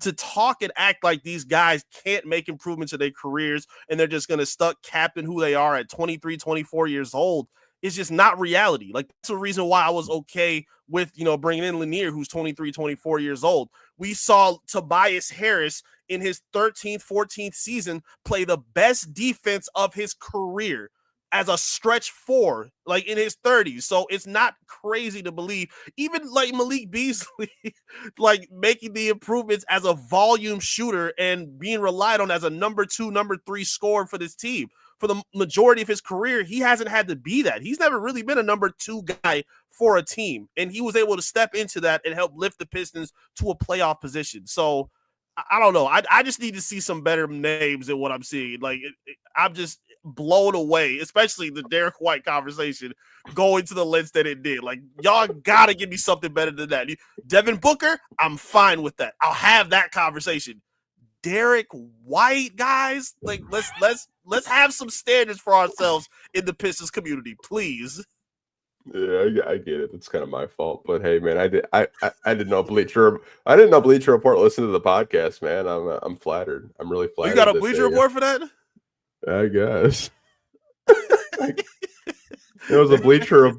To talk and act like these guys can't make improvements in their careers and they're just going to stuck capping who they are at 23, 24 years old is just not reality. Like, that's the reason why I was okay with, bringing in Lanier, who's 23, 24 years old. We saw Tobias Harris in his 13th, 14th season play the best defense of his career as a stretch four, like, in his 30s. So it's not crazy to believe, even like Malik Beasley, like, making the improvements as a volume shooter and being relied on as a number 2, number 3 scorer for this team. For the majority of his career, he hasn't had to be that. He's never really been a number 2 guy for a team. And he was able to step into that and help lift the Pistons to a playoff position. So I don't know. I just need to see some better names than what I'm seeing. Like, I'm just blown away, especially the Derek White conversation going to the lengths that it did. Like, y'all gotta give me something better than that. Devin Booker, I'm fine with that. I'll have that conversation. Derek White, guys, like, let's have some standards for ourselves in the Pistons community, please. Yeah, I get it. It's kind of my fault, but hey, man, I didn't know Bleacher Report listened to the podcast, man. I'm flattered. I'm really Oh, you got flattered a that Bleacher Report for that? I guess it was a Bleacher.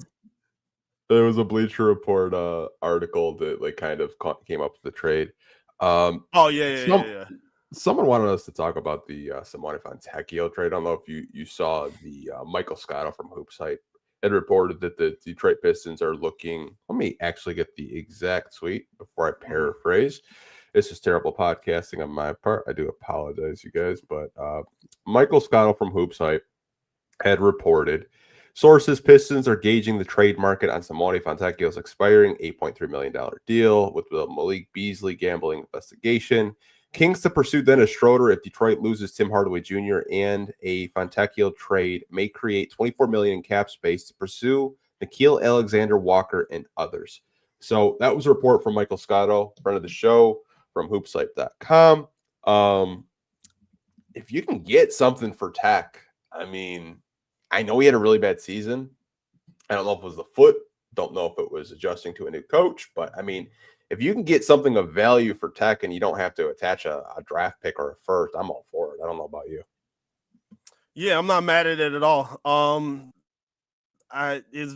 There was a Bleacher Report article that like kind of came up with the trade. Oh yeah. Someone wanted us to talk about the Simone Fontecchio trade. I don't know if you saw the Michael Scotto from Hoopsite had reported that the Detroit Pistons are looking. Let me actually get the exact tweet before I paraphrase. This is terrible podcasting on my part. I do apologize, you guys. But Michael Scotto from Hoopsite had reported sources Pistons are gauging the trade market on Simone Fontecchio's expiring $8.3 million deal with the Malik Beasley gambling investigation. Kings to pursue Dennis Schroder if Detroit loses Tim Hardaway Jr. and a Fontecchio trade may create $24 million in cap space to pursue Nickeil Alexander-Walker and others. So that was a report from Michael Scotto, friend of the show from hoopsite.com. If you can get something for Tech, I mean, I know he had a really bad season. I don't know if it was the foot. Don't know if it was adjusting to a new coach. But, I mean, if you can get something of value for Tech and you don't have to attach a draft pick or a first, I'm all for it. I don't know about you. Yeah, I'm not mad at it at all. It's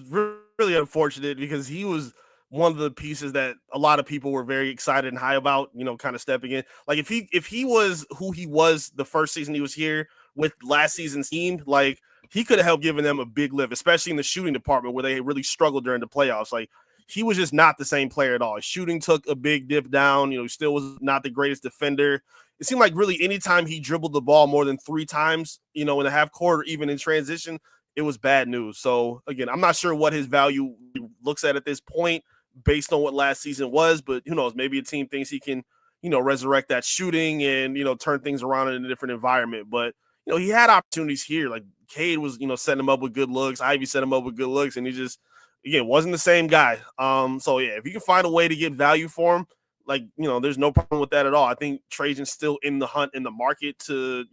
really unfortunate because he was one of the pieces that a lot of people were very excited and high about, kind of stepping in. Like if he was who he was the first season he was here with last season's team, like he could have helped giving them a big lift, especially in the shooting department where they really struggled during the playoffs. Like he was just not the same player at all. His shooting took a big dip down. He still was not the greatest defender. It seemed like really anytime he dribbled the ball more than 3 times, in the half court or even in transition, it was bad news. So again, I'm not sure what his value looks at this point based on what last season was, but who knows, maybe a team thinks he can, resurrect that shooting and, turn things around in a different environment. But, he had opportunities here. Like Cade was, setting him up with good looks. Ivy set him up with good looks. And he just, again, wasn't the same guy. So yeah, if you can find a way to get value for him, like, there's no problem with that at all. I think Trajan's still in the hunt in the market to,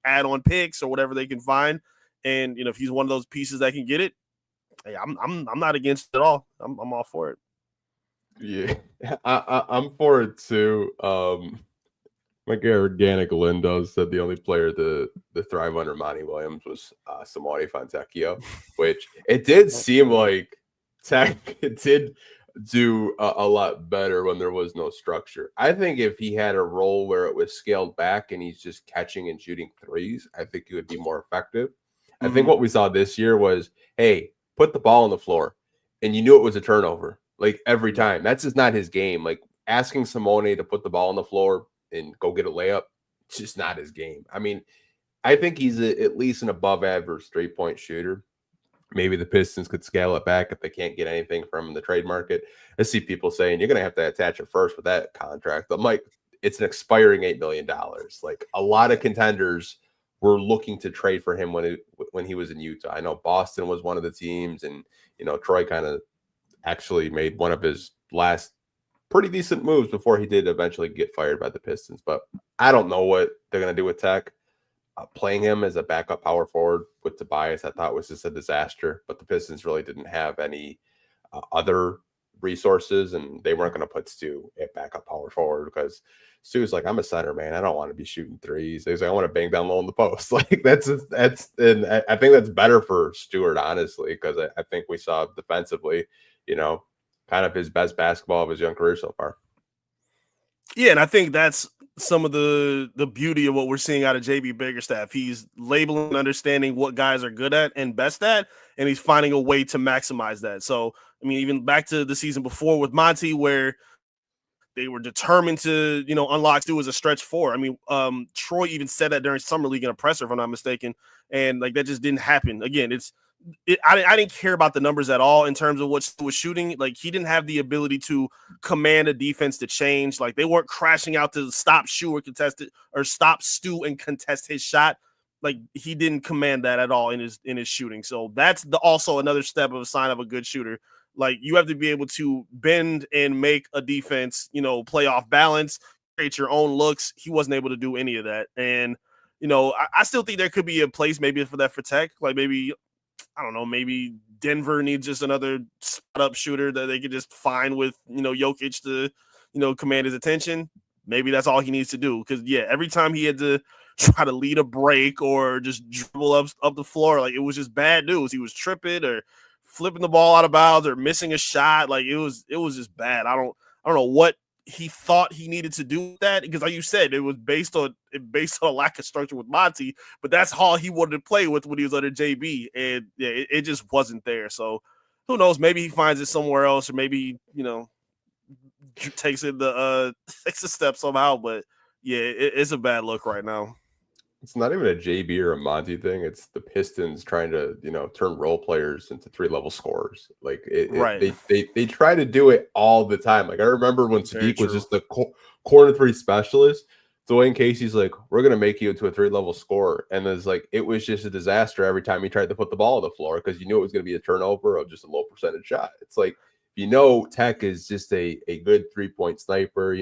add on picks or whatever they can find. And, if he's one of those pieces that can get it, hey, I'm not against it at all. I'm all for it. Yeah, I'm for it too. My guy Organic Lindo said the only player to thrive under Monty Williams was Simone Fontecchio, which it did seem like Tech did do a lot better when there was no structure. I think if he had a role where it was scaled back and he's just catching and shooting threes, I think he would be more effective. I think what we saw this year was, hey, put the ball on the floor, and you knew it was a turnover. Like every time. That's just not his game. Like asking Simone to put the ball on the floor and go get a layup, it's just not his game. I mean, I think he's at least an above average 3-point shooter. Maybe the Pistons could scale it back if they can't get anything from the trade market. I see people saying you're going to have to attach it first with that contract. I'm like, it's an expiring $8 million. Like a lot of contenders were looking to trade for him when he was in Utah. I know Boston was one of the teams, and Troy kind of actually made one of his last pretty decent moves before he did eventually get fired by the Pistons. But I don't know what they're going to do with Tech. Playing him as a backup power forward with Tobias, I thought was just a disaster. But the Pistons really didn't have any other resources, and they weren't going to put Stu at backup power forward because Stu's like, I'm a center, man. I don't want to be shooting threes. He's like, I want to bang down low in the post. Like and I think that's better for Stewart, honestly, because I think we saw defensively, kind of his best basketball of his young career so far. Yeah, and I think that's some of the beauty of what we're seeing out of JB Biggerstaff. He's labeling and understanding what guys are good at and best at, and he's finding a way to maximize that. So, I mean, even back to the season before with Monty, where they were determined to, unlock Stu as a stretch four. I mean, Troy even said that during Summer League in a presser, if I'm not mistaken, and like that just didn't happen. Again, I didn't care about the numbers at all in terms of what Stu was shooting. Like he didn't have the ability to command a defense to change. Like they weren't crashing out to stop Stu or stop Stu and contest his shot. Like he didn't command that at all in his shooting. So that's also another step of a sign of a good shooter. Like you have to be able to bend and make a defense, play off balance, create your own looks. He wasn't able to do any of that. And, I still think there could be a place maybe for that for Tech. Like maybe I don't know, maybe Denver needs just another spot up shooter that they could just find with, Jokic to, command his attention. Maybe that's all he needs to do. Because, every time he had to try to lead a break or just dribble up the floor, like, it was just bad news. He was tripping or flipping the ball out of bounds or missing a shot. Like, it was just bad. I don't know what he thought he needed to do with that, because like you said, it was based on a lack of structure with Monty, but that's all he wanted to play with when he was under JB, and it just wasn't there. So who knows, maybe he finds it somewhere else, or maybe takes the step somehow, but it's a bad look right now. It's not even a JB or a Monty thing. It's the Pistons trying to, turn role players into 3-level scorers. Like they try to do it all the time. Like I remember when Sadiq was just the corner 3 specialist. Dwayne Casey's like, we're gonna make you into a 3-level scorer, and it's like it was just a disaster every time he tried to put the ball on the floor because you knew it was gonna be a turnover of just a low percentage shot. It's like Tech is just a good 3-point sniper.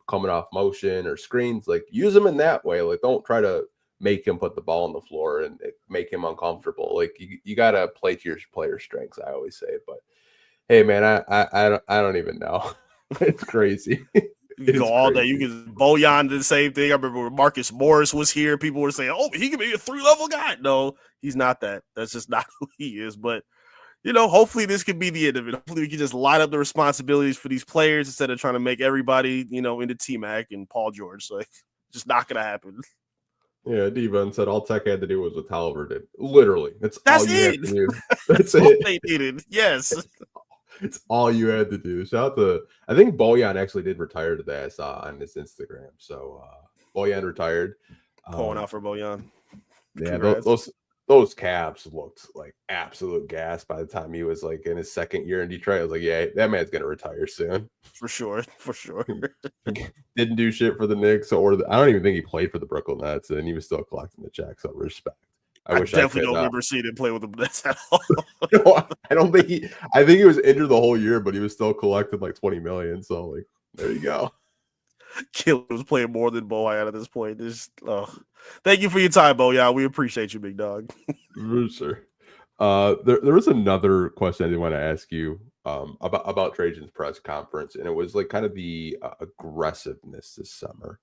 Coming off motion or screens, like use him in that way. Like don't try to make him put the ball on the floor and make him uncomfortable. Like you got to play to your player strengths, I always say. But hey, man, I don't even know. It's crazy. You go all day. You can Bojan did the same thing. I remember when Marcus Morris was here, people were saying, "Oh, he can be a 3-level guy." No, he's not that. That's just not who he is. But hopefully this could be the end of it. Hopefully we can just line up the responsibilities for these players instead of trying to make everybody, into T-Mac and Paul George. Like, just not gonna happen. Yeah, Devon said all Tech had to do was what Tolliver did. Literally. That's all you had to do. That's all it. They needed. Yes. It's all you had to do. Shout out to, I think Bojan actually did retire today. I saw on his Instagram. So Bojan retired. Pulling out for Bojan. Yeah, those Cavs looked like absolute gas by the time he was like in his second year in Detroit. I was like, yeah, that man's gonna retire soon. For sure. Didn't do shit for the Knicks I don't even think he played for the Brooklyn Nets, and he was still collecting the check. So respect. I definitely don't remember seeing him play with the Nets at all. I don't think I think he was injured the whole year, but he was still collecting like $20 million. So like, there you go. Killer was playing more than Bojan at this point. Thank you for your time, Bojan. We appreciate you, big dog. For sure. There was another question I did want to ask you about Trajan's press conference, and it was like kind of the aggressiveness this summer.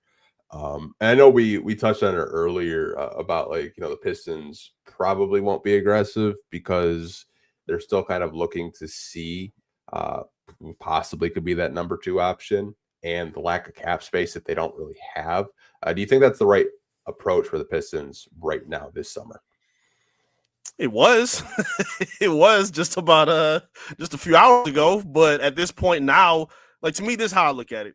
And I know we touched on it earlier about like the Pistons probably won't be aggressive because they're still kind of looking to see who possibly could be that number 2 option, and the lack of cap space that they don't really have. Do you think that's the right approach for the Pistons right now this summer? It was. It was just about just a few hours ago. But at this point now, like, to me, this is how I look at it.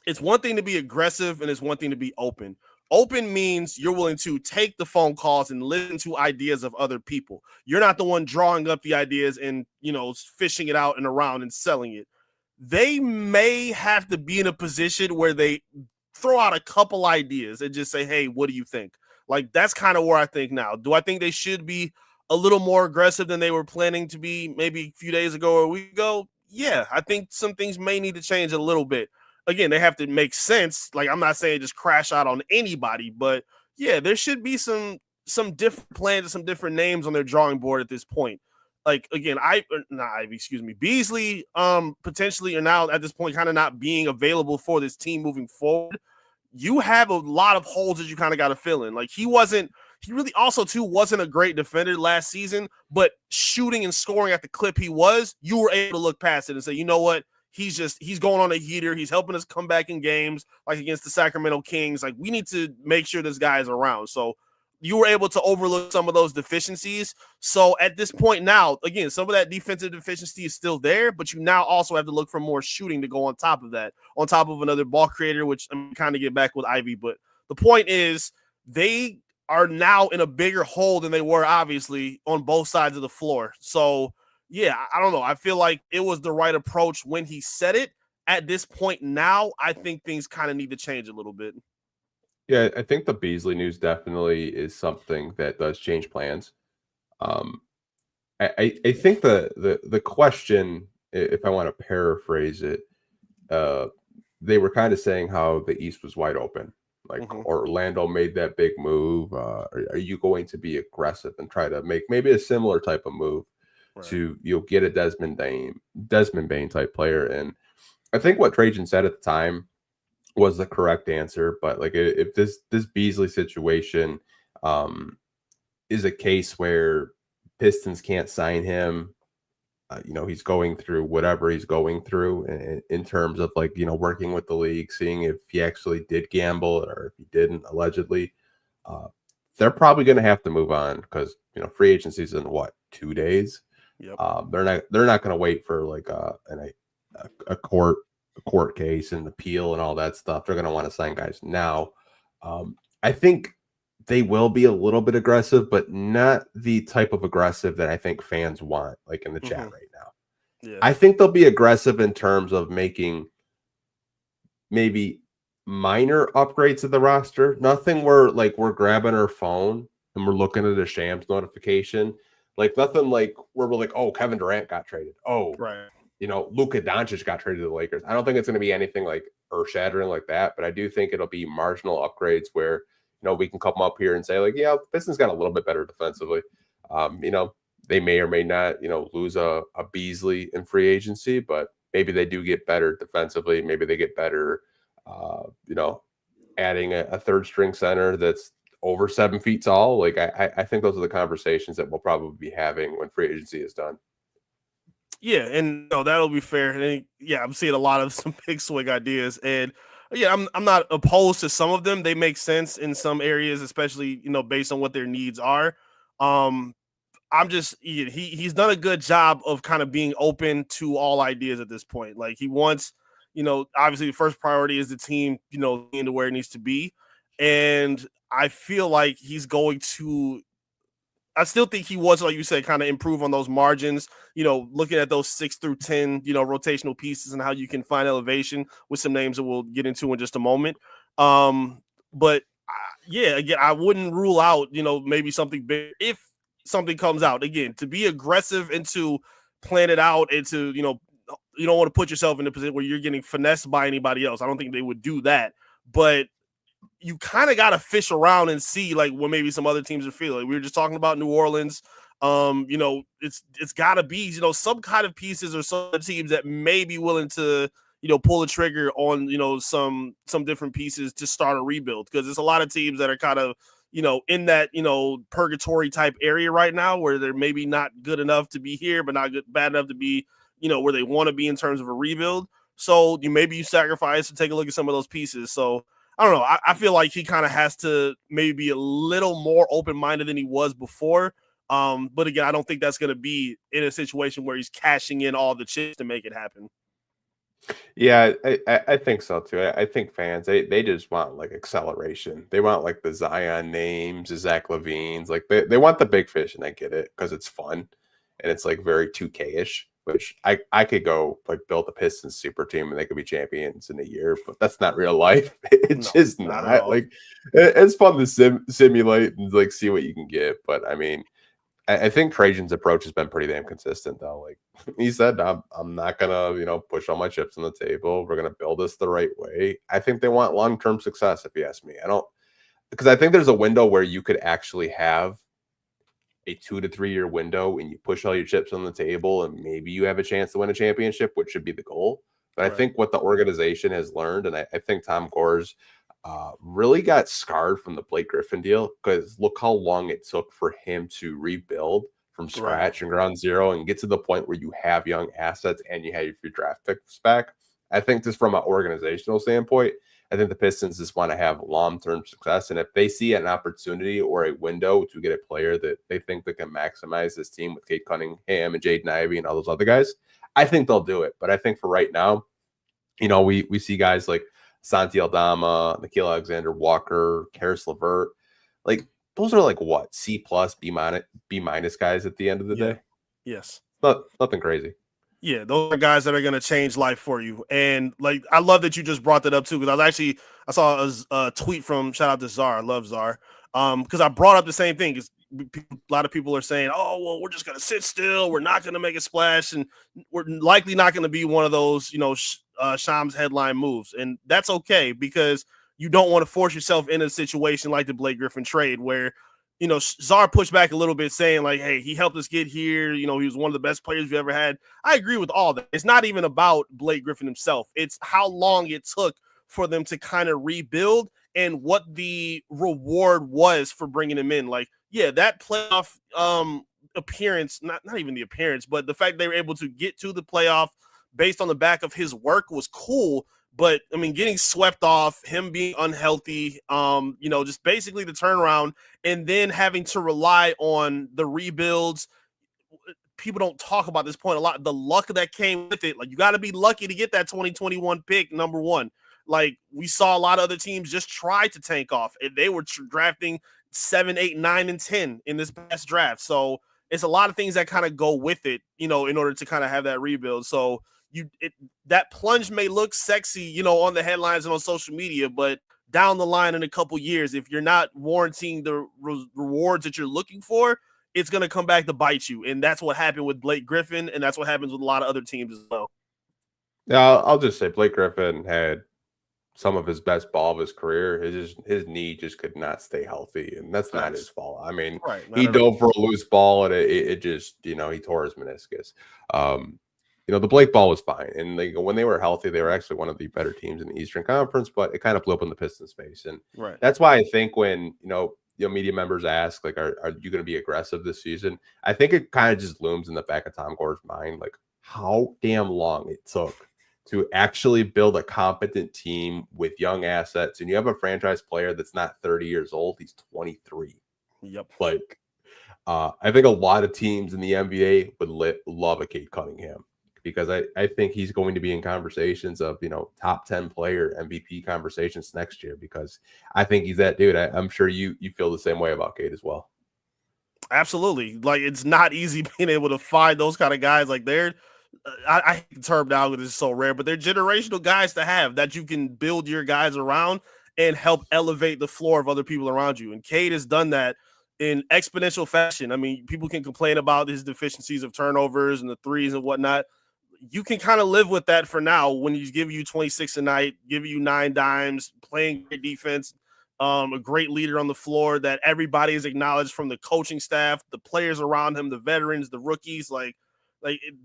It's one thing to be aggressive and it's one thing to be open. Open means you're willing to take the phone calls and listen to ideas of other people. You're not the one drawing up the ideas and, fishing it out and around and selling it. They may have to be in a position where they throw out a couple ideas and just say, hey, what do you think? Like, that's kind of where I think now. Do I think they should be a little more aggressive than they were planning to be maybe a few days ago or a week ago? Yeah, I think some things may need to change a little bit. Again, they have to make sense. Like, I'm not saying just crash out on anybody, but yeah, there should be some different plans and some different names on their drawing board at this point. Like, again, Beasley potentially are now at this point kind of not being available for this team moving forward. You have a lot of holes that you kind of got to fill in. Like, he really also too wasn't a great defender last season, but shooting and scoring at the clip he was, you were able to look past it and say, you know what? He's going on a heater. He's helping us come back in games like against the Sacramento Kings. Like, we need to make sure this guy is around. So you were able to overlook some of those deficiencies. So at this point now, again, some of that defensive deficiency is still there, but you now also have to look for more shooting to go on top of that, on top of another ball creator, which I'm kind of get back with Ivy. But the point is they are now in a bigger hole than they were, obviously, on both sides of the floor. So, yeah, I don't know. I feel like it was the right approach when he said it. At this point now, I think things kind of need to change a little bit. Yeah, I think the Beasley news definitely is something that does change plans. I think the question, if I want to paraphrase it, they were kind of saying how the East was wide open. Like Orlando made that big move. Are you going to be aggressive and try to make maybe a similar type of move to you'll get a Desmond Bain type player? And I think what Trajan said at the time was the correct answer. But like if this Beasley situation is a case where Pistons can't sign him, he's going through whatever he's going through in terms of like, working with the league, seeing if he actually did gamble or if he didn't allegedly. They're probably going to have to move on because, free agency is in 2 days. Yep. They're not going to wait for like a court case and appeal and all that stuff. They're going to want to sign guys now. I think they will be a little bit aggressive, but not the type of aggressive that I think fans want, like in the chat right now. Yeah. I think they'll be aggressive in terms of making maybe minor upgrades to the roster. Nothing where like we're grabbing our phone and we're looking at a Shams notification. Like nothing like where we're like, oh, Kevin Durant got traded. Oh, Luka Doncic got traded to the Lakers. I don't think it's going to be anything like earth-shattering like that, but I do think it'll be marginal upgrades where we can come up here and say like, yeah, the Pistons got a little bit better defensively. They may or may not, lose a Beasley in free agency, but maybe they do get better defensively. Maybe they get better, adding a third string center that's over 7 feet tall. Like I think those are the conversations that we'll probably be having when free agency is done. Yeah, and that'll be fair. And I'm seeing a lot of some big swing ideas, and I'm not opposed to some of them. They make sense in some areas, especially based on what their needs are. I'm just he's done a good job of kind of being open to all ideas at this point. Like he wants, obviously the first priority is the team, into where it needs to be, and I feel like he's going to. I still think he was, like you said, kind of improve on those margins, looking at those 6 through 10, rotational pieces and how you can find elevation with some names that we'll get into in just a moment. But again, I wouldn't rule out, maybe something big if something comes out. Again, to be aggressive and to plan it out and to, you don't want to put yourself in a position where you're getting finessed by anybody else. I don't think they would do that. But you kind of got to fish around and see like what maybe some other teams are feeling. We were just talking about New Orleans. It's got to be, some kind of pieces or some teams that may be willing to, pull the trigger on, some different pieces to start a rebuild. Because there's a lot of teams that are kind of, in that, purgatory type area right now where they're maybe not good enough to be here, but not bad enough to be, where they want to be in terms of a rebuild. So maybe you sacrifice to take a look at some of those pieces. So I don't know. I feel like he kind of has to maybe be a little more open-minded than he was before. But again, I don't think that's going to be in a situation where he's cashing in all the chips to make it happen. Yeah, I think so too. I think fans, they just want like acceleration. They want like the Zion names, the Zach LaVines. Like they want the big fish, and I get it because it's fun and it's like very 2K-ish. Which I could go like build a Pistons super team and they could be champions in a year, but that's not real life. It's just not like it's fun to simulate and like see what you can get. But I mean, I think Trajan's approach has been pretty damn consistent though. Like he said, I'm not gonna push all my chips on the table. We're gonna build this the right way. I think they want long-term success. If you ask me, because I think there's a window where you could actually have a 2 to 3 year window and you push all your chips on the table and maybe you have a chance to win a championship, which should be the goal. But I think what the organization has learned, and I think Tom Gores really got scarred from the Blake Griffin deal, because look how long it took for him to rebuild from scratch and ground zero and get to the point where you have young assets and you have your draft picks back. I think just from an organizational standpoint, I think the Pistons just want to have long-term success. And if they see an opportunity or a window to get a player that they think that can maximize this team with Cade Cunningham and Jaden Ivey and all those other guys, I think they'll do it. But I think for right now, we see guys like Santi Aldama, Nickeil Alexander-Walker, Karis LeVert. Like those are like what? C+, B minus guys at the end of the day? Yes. Nothing crazy. Yeah, those are guys that are going to change life for you. And like, I love that you just brought that up too, because I saw a tweet from, shout out to Czar. I love Czar. Because I brought up the same thing. Because a lot of people are saying, oh, well, we're just going to sit still. We're not going to make a splash. And we're likely not going to be one of those, Shams headline moves. And that's okay, because you don't want to force yourself in a situation like the Blake Griffin trade where, you know, Czar pushed back a little bit saying like, hey, he helped us get here. You know, he was one of the best players we ever had. I agree with all that. It's not even about Blake Griffin himself. It's how long it took for them to kind of rebuild and what the reward was for bringing him in. Like, yeah, that playoff appearance, not even the appearance, but the fact they were able to get to the playoff based on the back of his work was cool. But I mean, getting swept off, him being unhealthy, you know, just basically the turnaround, and then having to rely on the rebuilds. People don't talk about this point a lot. The luck that came with it, like you got to be lucky to get that 2021 pick, number one. Like we saw a lot of other teams just try to tank off, and they were drafting 7, 8, 9, and 10 in this past draft. So it's a lot of things that kind of go with it, you know, in order to kind of have that rebuild. So that plunge may look sexy, you know, on the headlines and on social media, but down the line in a couple years, if you're not warranting the rewards that you're looking for, it's going to come back to bite you. And that's what happened with Blake Griffin, and that's what happens with a lot of other teams as well. Yeah, I'll just say Blake Griffin had some of his best ball of his career. His knee just could not stay healthy, and that's not his fault. I mean, he dove for a loose ball, and it just, you know, he tore his meniscus. You know, the Blake ball was fine, and when they were healthy, they were actually one of the better teams in the Eastern Conference, but it kind of blew up in the Pistons' face. And that's why I think when, you know, media members ask, like, are you going to be aggressive this season? I think it kind of just looms in the back of Tom Gore's mind, like how damn long it took to actually build a competent team with young assets. And you have a franchise player that's not 30 years old. He's 23. Yep. Like, I think a lot of teams in the NBA would love a Cade Cunningham, because I think he's going to be in conversations of, you know, top 10 player MVP conversations next year, because I think he's that dude. I'm sure you feel the same way about Cade as well. Absolutely. Like, it's not easy being able to find those kind of guys. Like, I hate the term now because it's so rare, but they're generational guys to have that you can build your guys around and help elevate the floor of other people around you. And Cade has done that in exponential fashion. I mean, people can complain about his deficiencies of turnovers and the threes and whatnot. You can kind of live with that for now when he's giving you 26 a night, giving you 9 dimes, playing great defense, a great leader on the floor that everybody is acknowledged from the coaching staff, the players around him, the veterans, the rookies. Like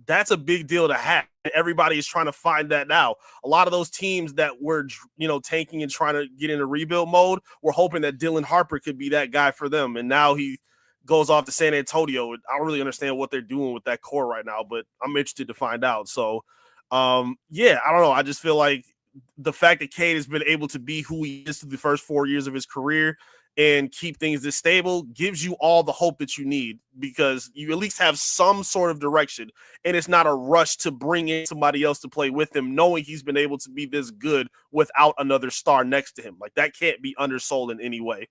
that's a big deal to have. Everybody is trying to find that now. A lot of those teams that were, you know, tanking and trying to get into rebuild mode were hoping that Dylan Harper could be that guy for them. And now he goes off to San Antonio. I don't really understand what they're doing with that core right now, but I'm interested to find out. So, yeah, I don't know. I just feel like the fact that Cade has been able to be who he is through the first 4 years of his career and keep things this stable gives you all the hope that you need, because you at least have some sort of direction, and it's not a rush to bring in somebody else to play with him, knowing he's been able to be this good without another star next to him. Like, that can't be undersold in any way.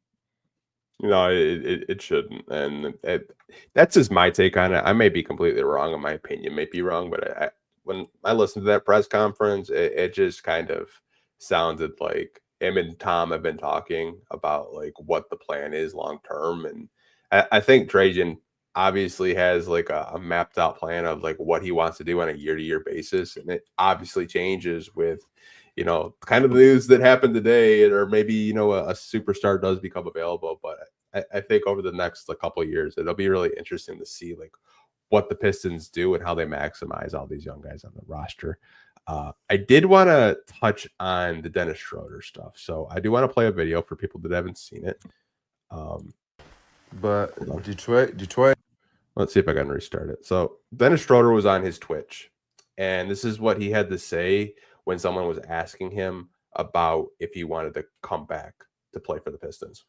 No, it shouldn't. And that's just my take on it. I may be completely wrong, in my opinion may be wrong, but when I listened to that press conference, it just kind of sounded like him and Tom have been talking about like what the plan is long term. And I think Trajan obviously has like a mapped out plan of like what he wants to do on a year-to-year basis. And it obviously changes with, you know, kind of the news that happened today, or maybe, you know, a superstar does become available. But I think over the next couple of years, it'll be really interesting to see like what the Pistons do and how they maximize all these young guys on the roster. I did want to touch on the Dennis Schroder stuff. So I do want to play a video for people that haven't seen it. But Detroit. Let's see if I can restart it. So Dennis Schroder was on his Twitch, and this is what he had to say when someone was asking him about if he wanted to come back to play for the Pistons.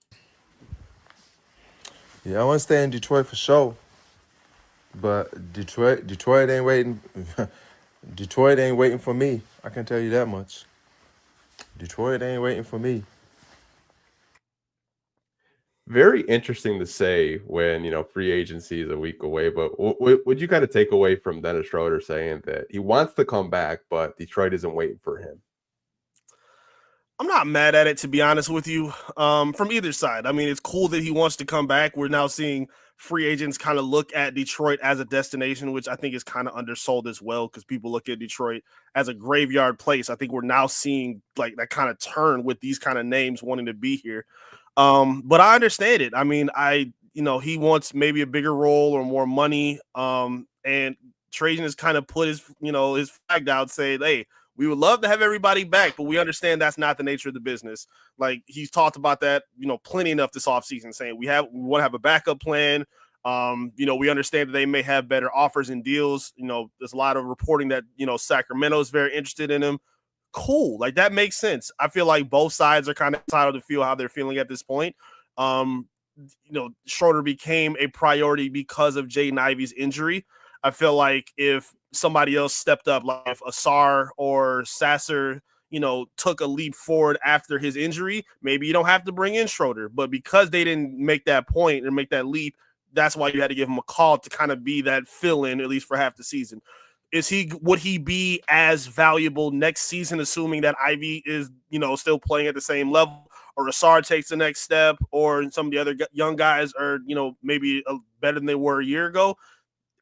Yeah, I want to stay in Detroit for sure. But Detroit ain't waiting. Detroit ain't waiting for me. I can tell you that much. Detroit ain't waiting for me. Very interesting to say when, you know, free agency is a week away. But would you kind of take away from Dennis Schroder saying that he wants to come back, but Detroit isn't waiting for him? I'm not mad at it, to be honest with you, from either side. I mean, it's cool that he wants to come back. We're now seeing free agents kind of look at Detroit as a destination, which I think is kind of undersold as well, because people look at Detroit as a graveyard place. I think we're now seeing like that kind of turn with these kind of names wanting to be here. But I understand it. I mean, he wants maybe a bigger role or more money. And Trajan has kind of put his flag out, saying, hey, we would love to have everybody back, but we understand that's not the nature of the business. Like, he's talked about that, plenty enough this offseason, saying we want to have a backup plan. We understand that they may have better offers and deals. There's a lot of reporting that, Sacramento is very interested in him. Cool. Like, that makes sense. I feel like both sides are kind of entitled to feel how they're feeling at this point. Schroder became a priority because of Jaden Ivey's injury. I feel like if somebody else stepped up, like if Asar or Sasser, took a leap forward after his injury, maybe you don't have to bring in Schroder. But because they didn't make that point or make that leap, that's why you had to give him a call to kind of be that fill-in, at least for half the season. Would he be as valuable next season, assuming that Ivey is, still playing at the same level, or Asar takes the next step, or some of the other young guys are, maybe better than they were a year ago?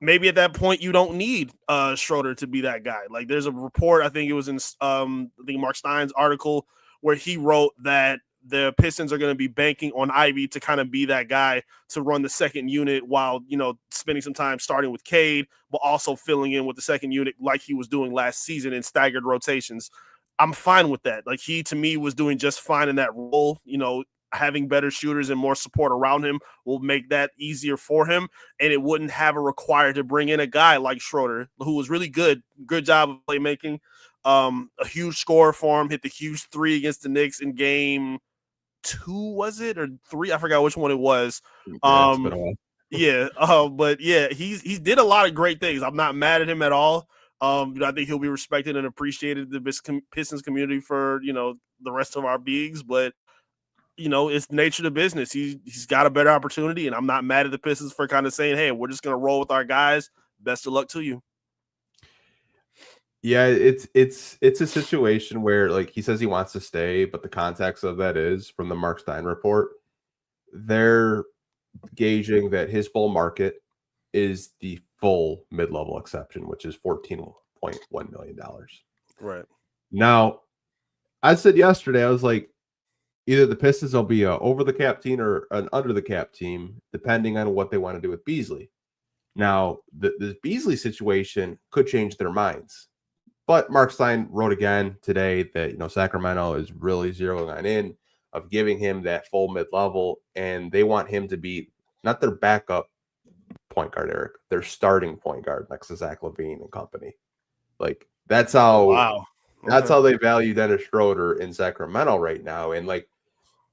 Maybe at that point you don't need Schroder to be that guy. Like, there's a report, I think it was in Mark Stein's article, where he wrote that the Pistons are going to be banking on Ivey to kind of be that guy to run the second unit while, spending some time starting with Cade, but also filling in with the second unit like he was doing last season in staggered rotations. I'm fine with that. Like, he, to me, was doing just fine in that role. Having better shooters and more support around him will make that easier for him. And it wouldn't have a require to bring in a guy like Schroder, who was really good job of playmaking. A huge scorer for him, hit the huge 3 against the Knicks in game 2, was it? Or 3? I forgot which one it was. But yeah, he did a lot of great things. I'm not mad at him at all. I think he'll be respected and appreciated in the Pistons community for, the rest of our beings, but it's the nature of the business. He's got a better opportunity, and I'm not mad at the Pistons for kind of saying, hey, we're just going to roll with our guys. Best of luck to you. Yeah, it's a situation where, like, he says he wants to stay, but the context of that is, from the Mark Stein report, they're gauging that his full market is the full mid-level exception, which is $14.1 million. Right. Now, I said yesterday, I was like, either the Pistons will be a over the cap team or an under the cap team, depending on what they want to do with Beasley. Now, the Beasley situation could change their minds. But Mark Stein wrote again today that, Sacramento is really zeroing on in of giving him that full mid-level, and they want him to be not their backup point guard, Eric, their starting point guard next to Zach LaVine and company. Like, that's how wow. That's how they value Dennis Schroder in Sacramento right now. And, like,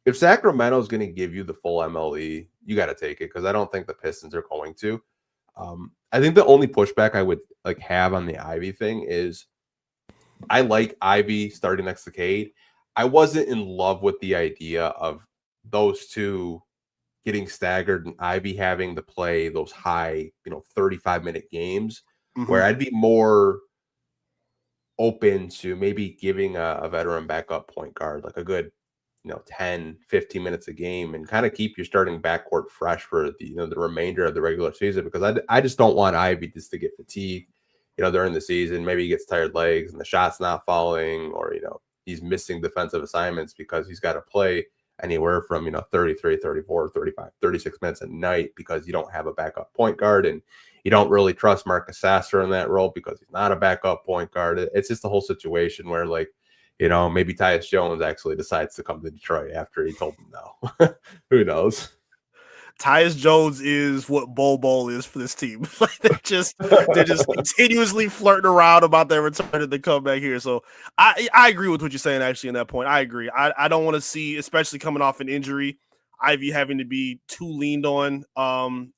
if Sacramento is going to give you the full MLE, you got to take it, because I don't think the Pistons are going to. I think the only pushback I would have on the Ivy thing is I like Ivy starting next to Cade. I wasn't in love with the idea of those two getting staggered and Ivy having to play those high, 35-minute games, where I'd be more open to maybe giving a veteran backup point guard like a good 10, 15 minutes a game, and kind of keep your starting backcourt fresh for the remainder of the regular season, because I just don't want Ivy just to get fatigued, during the season. Maybe he gets tired legs and the shot's not falling, or, he's missing defensive assignments because he's got to play anywhere from, 33, 34, 35, 36 minutes a night because you don't have a backup point guard, and you don't really trust Marcus Sasser in that role because he's not a backup point guard. It's just the whole situation where, maybe Tyus Jones actually decides to come to Detroit after he told him no. Who knows? Tyus Jones is what Bol is for this team. they're just continuously flirting around about their return and they come back here. So I agree with what you're saying, actually, in that point. I agree. I don't want to see, especially coming off an injury, Ivy having to be too leaned on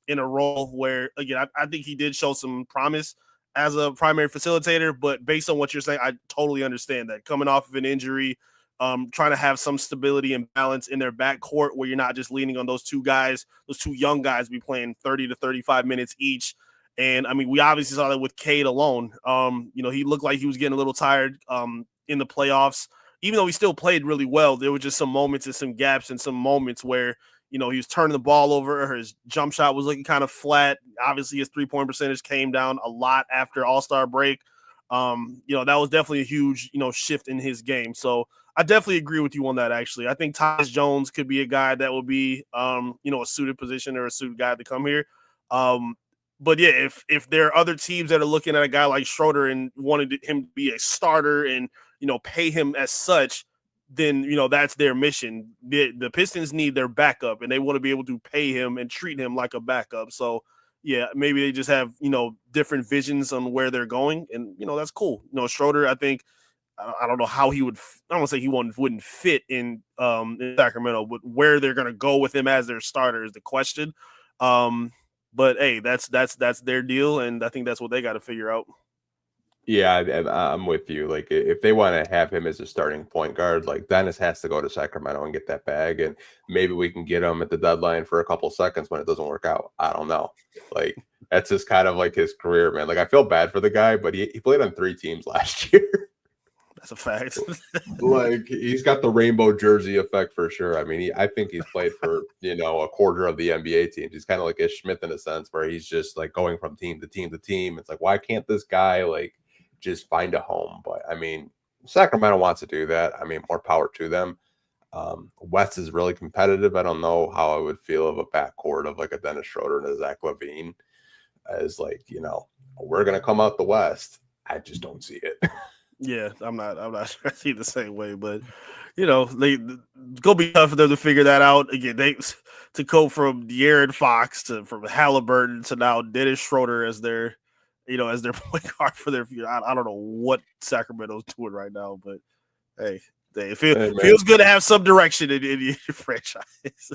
in a role where, again, I think he did show some promise as a primary facilitator, but based on what you're saying, I totally understand that coming off of an injury, trying to have some stability and balance in their backcourt where you're not just leaning on those two young guys be playing 30 to 35 minutes each. And I mean, we obviously saw that with Cade alone. He looked like he was getting a little tired in the playoffs, even though he still played really well. There were just some moments and some gaps and some moments where, he was turning the ball over. His jump shot was looking kind of flat. Obviously, his 3-point percentage came down a lot after All-Star break. That was definitely a huge, shift in his game. So I definitely agree with you on that, actually. I think Tyus Jones could be a guy that would be, a suited position or a suited guy to come here. But yeah, if there are other teams that are looking at a guy like Schroder and wanted him to be a starter and, pay him as such, then, that's their mission. The Pistons need their backup, and they want to be able to pay him and treat him like a backup. So, yeah, maybe they just have, different visions on where they're going. And, that's cool. Schroder, I think, I don't know how he would. I don't want to say he wouldn't fit in Sacramento, but where they're going to go with him as their starter is the question. But hey, that's their deal, and I think that's what they got to figure out. Yeah, I'm with you. Like, if they want to have him as a starting point guard, like Dennis has to go to Sacramento and get that bag, and maybe we can get him at the deadline for a couple seconds when it doesn't work out. I don't know. Like, that's just kind of like his career, man. Like, I feel bad for the guy, but he played on 3 teams last year. That's a fact. Like, he's got the rainbow jersey effect for sure. I mean, I think he's played for, a quarter of the NBA teams. He's kind of like Ish Smith in a sense, where he's just like going from team to team to team. It's like, why can't this guy like just find a home? But I mean, Sacramento wants to do that. I mean, more power to them. West is really competitive. I don't know how I would feel of a backcourt of like a Dennis Schroder and a Zach LaVine as like, we're going to come out the West. I just don't see it. Yeah, I'm not sure I see the same way, but they go be tough for them to figure that out. Again, to go from De'Aaron Fox from Halliburton to now Dennis Schroder as their point guard for their future. I don't know what Sacramento's doing right now, but hey, it feels good to have some direction in your franchise.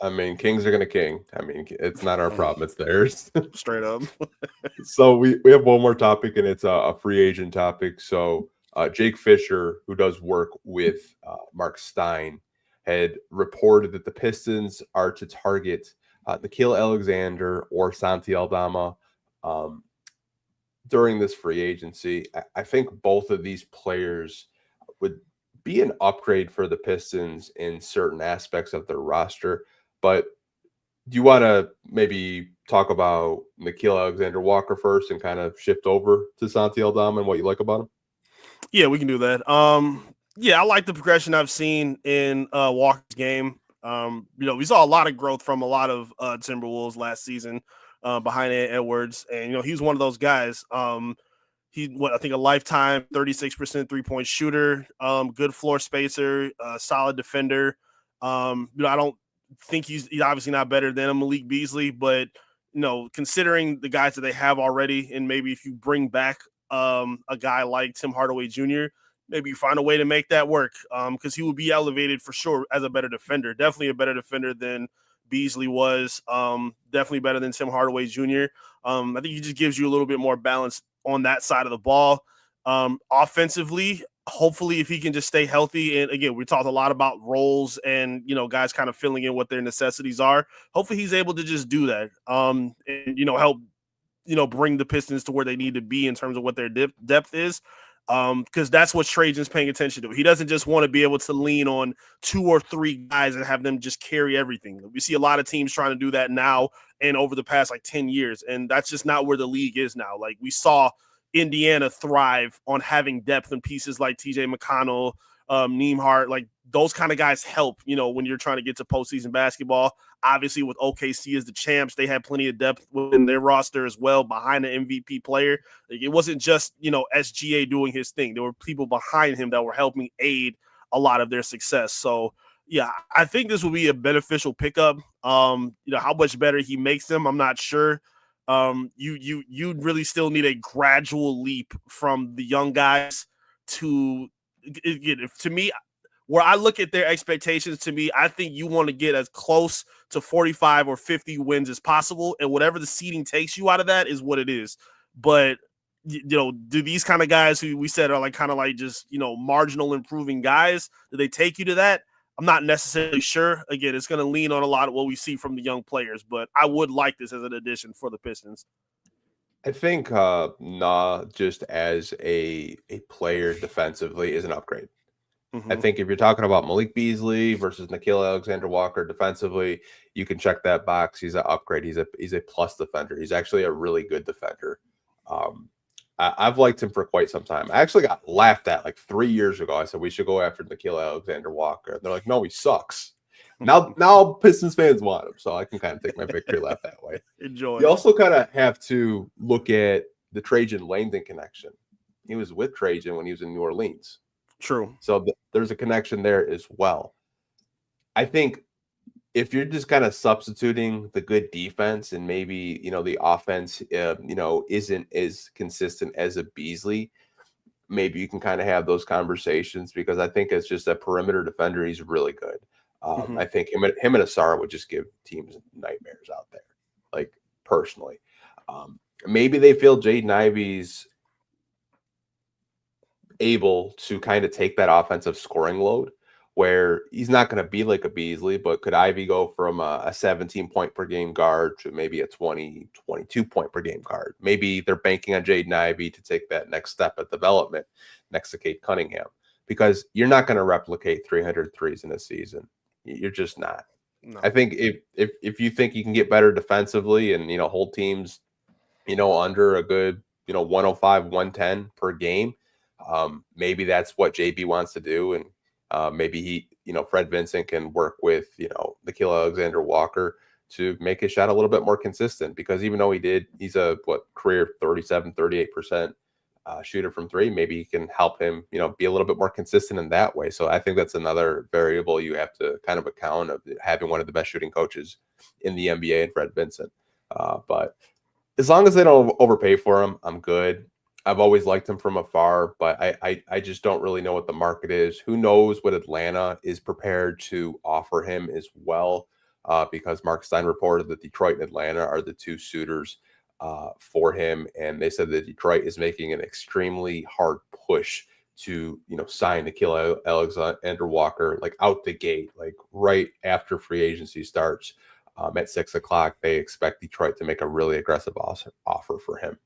I mean, Kings are going to king. I mean, it's not our problem. It's theirs. Straight up. So we have one more topic, and it's a free agent topic. So Jake Fisher, who does work with Mark Stein, had reported that the Pistons are to target Nickeil Alexander or Santi Aldama during this free agency. I think both of these players would be an upgrade for the Pistons in certain aspects of their roster. But do you want to maybe talk about Nickeil Alexander-Walker first and kind of shift over to Santi Aldama and what you like about him? Yeah, we can do that. I like the progression I've seen in Walker's game. We saw a lot of growth from a lot of Timberwolves last season behind Edwards, and he's one of those guys. I think a lifetime 36% 3-point shooter, good floor spacer, solid defender. I don't think he's obviously not better than a Malik Beasley, but considering the guys that they have already, and maybe if you bring back a guy like Tim Hardaway Jr., maybe you find a way to make that work, because he will be elevated for sure as a better defender. Definitely a better defender than Beasley was. Definitely better than Tim Hardaway Jr. I think he just gives you a little bit more balance on that side of the ball. Offensively, hopefully if he can just stay healthy, and again, we talked a lot about roles and guys kind of filling in what their necessities are. Hopefully he's able to just do that, and help bring the Pistons to where they need to be in terms of what their depth is, because that's what Trajan's paying attention to. He doesn't just want to be able to lean on 2 or 3 guys and have them just carry everything. We see a lot of teams trying to do that now and over the past 10 years, and that's just not where the league is now. Like, we saw Indiana thrive on having depth and pieces like TJ McConnell, Nembhard. Like, those kind of guys help, when you're trying to get to postseason basketball. Obviously, with OKC as the champs, they had plenty of depth within their roster as well behind the MVP player. Like, it wasn't just, SGA doing his thing. There were people behind him that were helping aid a lot of their success. So, yeah, I think this will be a beneficial pickup. How much better he makes them, I'm not sure. You really still need a gradual leap from the young guys to me, where I look at their expectations. To me, I think you want to get as close to 45 or 50 wins as possible, and whatever the seeding takes you out of that is what it is. But do these kind of guys who we said are just marginal improving guys, do they take you to that? I'm not necessarily sure. Again, it's going to lean on a lot of what we see from the young players, but I would like this as an addition for the Pistons. I think just as a player defensively is an upgrade. I think if you're talking about Malik Beasley versus Nickeil Alexander-Walker defensively, you can check that box. He's an upgrade. He's a plus defender. He's actually a really good defender. I've liked him for quite some time. I actually got laughed at like 3 years ago. I said we should go after Nickeil Alexander-Walker. They're like, no, he sucks. Now Pistons fans want him, so I can kind of take my victory lap that way. Enjoy. You also kind of have to look at the Trajan Langdon connection. He was with Trajan when he was in New Orleans. True. So there's a connection there as well. I think if you're just kind of substituting the good defense and maybe, the offense, isn't as consistent as a Beasley, maybe you can kind of have those conversations because I think it's just a perimeter defender. He's really good. I think him and Asara would just give teams nightmares out there, like personally. Maybe they feel Jaden Ivey's able to kind of take that offensive scoring load where he's not going to be like a Beasley, but could Ivey go from a 17-point per game guard to maybe a 20, 22-point per game guard? Maybe they're banking on Jaden Ivey to take that next step of development next to Cade Cunningham because you're not going to replicate 300 threes in a season. You're just not. No. I think if you think you can get better defensively and, hold teams, under a good, 105, 110 per game, maybe that's what JB wants to do. And maybe he, Fred Vincent can work with, Nickeil Alexander-Walker to make his shot a little bit more consistent because even though he's a career 37, 38% shooter from three, maybe he can help him, be a little bit more consistent in that way. So I think that's another variable you have to kind of account of having one of the best shooting coaches in the NBA and Fred Vincent. But as long as they don't overpay for him, I'm good. I've always liked him from afar, but I just don't really know what the market is. Who knows what Atlanta is prepared to offer him as well, because Mark Stein reported that Detroit and Atlanta are the two suitors for him, and they said that Detroit is making an extremely hard push to sign Nickeil Alexander-Walker like out the gate, like right after free agency starts at 6 o'clock. They expect Detroit to make a really aggressive offer for him.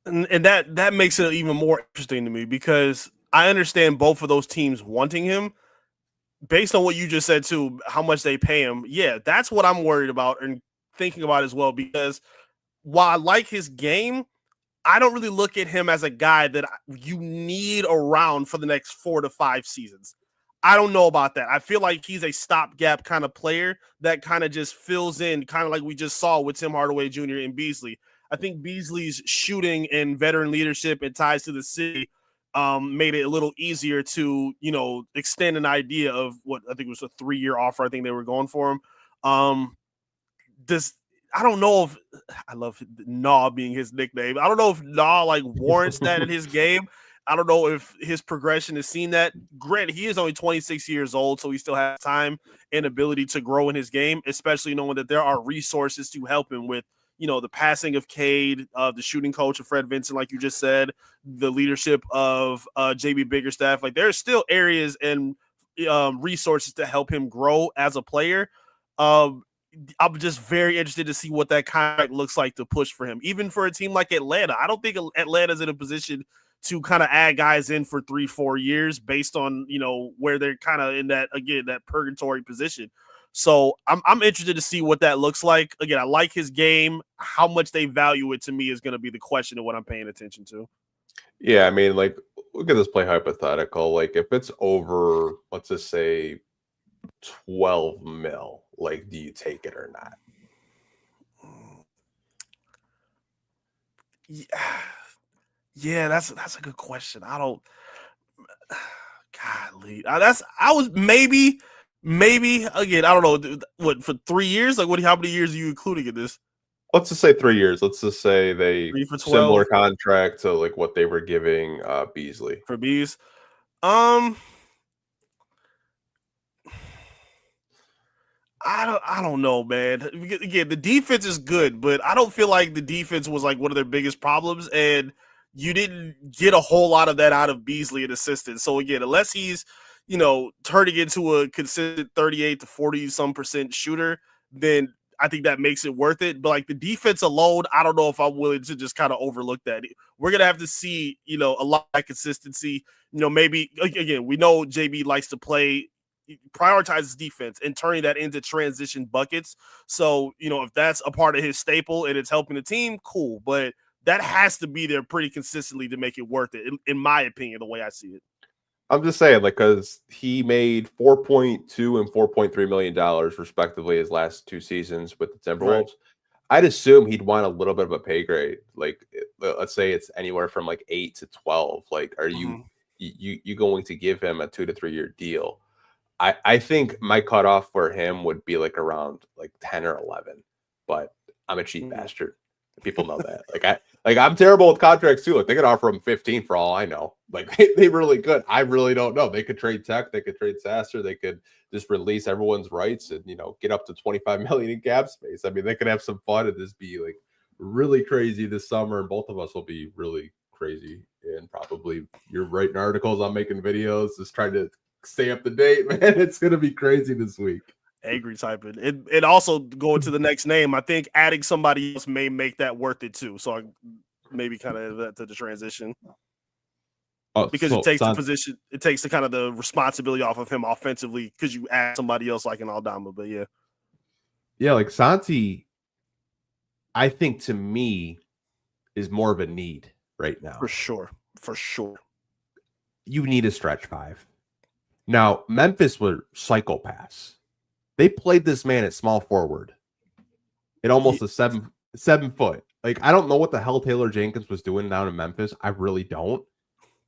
And that makes it even more interesting to me because I understand both of those teams wanting him. Based on what you just said too, how much they pay him, yeah, that's what I'm worried about and thinking about as well. Because while I like his game, I don't really look at him as a guy that you need around for the next 4 to 5 seasons. I don't know about that. I feel like he's a stopgap kind of player that kind of just fills in, kind of like we just saw with Tim Hardaway Jr. and Beasley. I think Beasley's shooting and veteran leadership and ties to the city made it a little easier to, extend an idea of what I think was a 3-year offer. I think they were going for him. I don't know if I love Naw being his nickname. I don't know if Naw warrants that in his game. I don't know if his progression has seen that. Granted, he is only 26 years old, so he still has time and ability to grow in his game, especially knowing that there are resources to help him with, the passing of Cade, the shooting coach of Fred Vincent, like you just said, the leadership of JB Biggerstaff. Like there's still areas and resources to help him grow as a player. I'm just very interested to see what that contract looks like to push for him, even for a team like Atlanta. I don't think Atlanta's in a position to kind of add guys in for 3-4 years based on, where they're kind of in that purgatory position. So I'm interested to see what that looks like. Again, I like his game. How much they value it to me is going to be the question of what I'm paying attention to. Yeah, I mean, look at this play hypothetical. Like if it's over, let's just say 12 mil, do you take it or not? Yeah, that's a good question. I don't. Golly, maybe again. I don't know what for 3 years. Like, how many years are you including in this? Let's just say 3 years. Let's just say they 3 for 12. Similar contract to what they were giving Beasley for Bees. I don't know, man. Again, the defense is good, but I don't feel like the defense was one of their biggest problems, and you didn't get a whole lot of that out of Beasley and assistants. So again, unless he's, turning into a consistent 38 to 40% shooter, then I think that makes it worth it. But like the defense alone, I don't know if I'm willing to just kind of overlook that. We're going to have to see, a lot of consistency. Maybe, again, we know JB likes to prioritizes defense and turning that into transition buckets. So, if that's a part of his staple and it's helping the team, cool. But that has to be there pretty consistently to make it worth it, in my opinion, the way I see it. I'm just saying, because he made $4.2 and $4.3 million respectively his last 2 seasons with the Timberwolves. Right. I'd assume he'd want a little bit of a pay grade. Like, let's say it's anywhere from like 8 to 12. Like, are you going to give him a 2 to 3 year deal? I think my cutoff for him would be like around like 10 or 11. But I'm a cheap bastard. People know that. I'm terrible with contracts too. Like, they could offer him 15 for all I know. Like, they really could. I really don't know. They could trade Tech. They could trade Sasser. They could just release everyone's rights and get up to 25 million in cap space. I mean, they could have some fun and just be like really crazy this summer, and both of us will be really crazy. And probably you're writing articles, I'm making videos, just trying to stay up to date, man. It's gonna be crazy this week. Angry typing. It also going to the next name. I think adding somebody else may make that worth it too. So I maybe kind of that to the transition. Because it takes the position, it takes the kind of the responsibility off of him offensively because you add somebody else like an Aldama. But yeah, like Santi, I think to me is more of a need right now. For sure. You need a stretch 5. Now, Memphis were psychopaths. They played this man at small forward at almost a 7 foot. Like, I don't know what the hell Taylor Jenkins was doing down in Memphis. I really don't.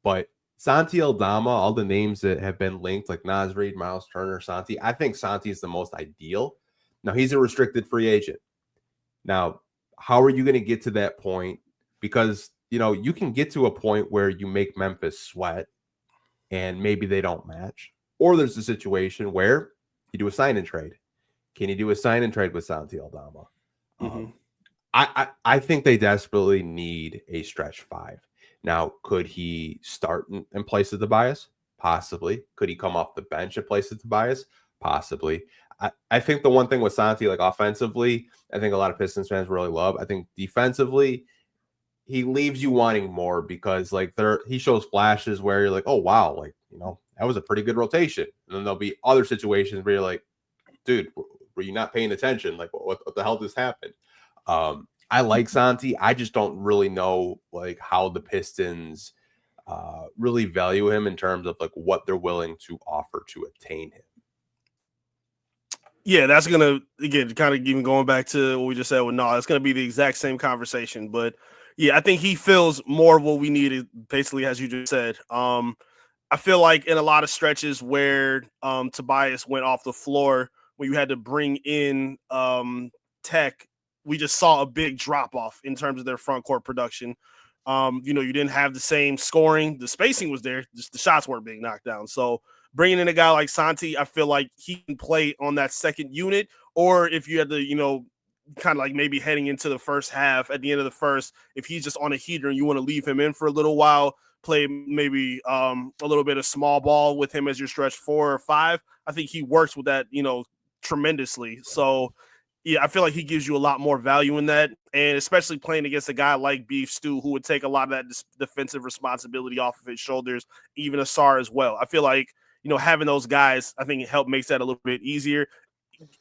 But Santi Aldama, all the names that have been linked, like Naz Reid, Miles Turner, Santi, I think Santi is the most ideal. Now, he's a restricted free agent. Now, how are you going to get to that point? Because, you can get to a point where you make Memphis sweat and maybe they don't match. Or there's a situation where you do a sign and trade. Can you do a sign and trade with Santi Aldama? I think they desperately need a stretch 5. Now, could he start in place of Tobias? Possibly. Could he come off the bench in place of Tobias? Possibly. I think the one thing with Santi, like offensively, I think a lot of Pistons fans really love. I think defensively, he leaves you wanting more because he shows flashes where you're like, oh wow, like that was a pretty good rotation. And then there'll be other situations where you're like, dude, were you not paying attention? Like, what the hell just happened? I like Santi. I just don't really know like how the Pistons really value him in terms of like what they're willing to offer to obtain him. Yeah, that's gonna again kind of even going back to what we just said with Nah, it's gonna be the exact same conversation. But yeah, I think he feels more of what we needed, basically, as you just said. I feel like in a lot of stretches where Tobias went off the floor, when you had to bring in Tech, we just saw a big drop off in terms of their front court production. You didn't have the same scoring. The spacing was there, just the shots weren't being knocked down. So bringing in a guy like Santi, I feel like he can play on that second unit. Or if you had to, kind of like maybe heading into the first half, at the end of the first, if he's just on a heater and you want to leave him in for a little while, play maybe a little bit of small ball with him as your stretch 4 or 5, I think he works with that, tremendously. So yeah, I feel like he gives you a lot more value in that, and especially playing against a guy like Beef Stew, who would take a lot of that defensive responsibility off of his shoulders, even Asar as well. I feel like, having those guys, I think it makes that a little bit easier.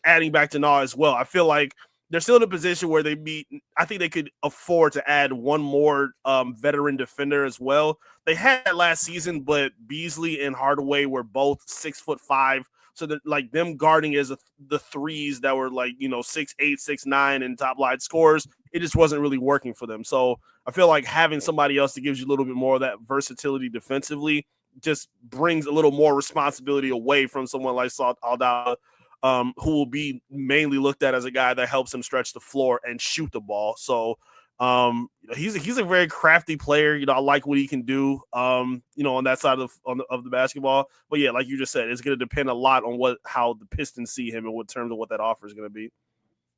Adding back to Nah as well, I feel like they're still in a position where I think they could afford to add one more veteran defender as well. They had that last season, but Beasley and Hardaway were both 6'5". So that like them guarding as the threes that were like, 6'8", 6'9", and top line scores, it just wasn't really working for them. So I feel like having somebody else that gives you a little bit more of that versatility defensively just brings a little more responsibility away from someone like Aldama, who will be mainly looked at as a guy that helps him stretch the floor and shoot the ball. So he's a very crafty player. I like what he can do, on that side of the basketball. But yeah, like you just said, it's going to depend a lot on how the Pistons see him and what terms of what that offer is going to be.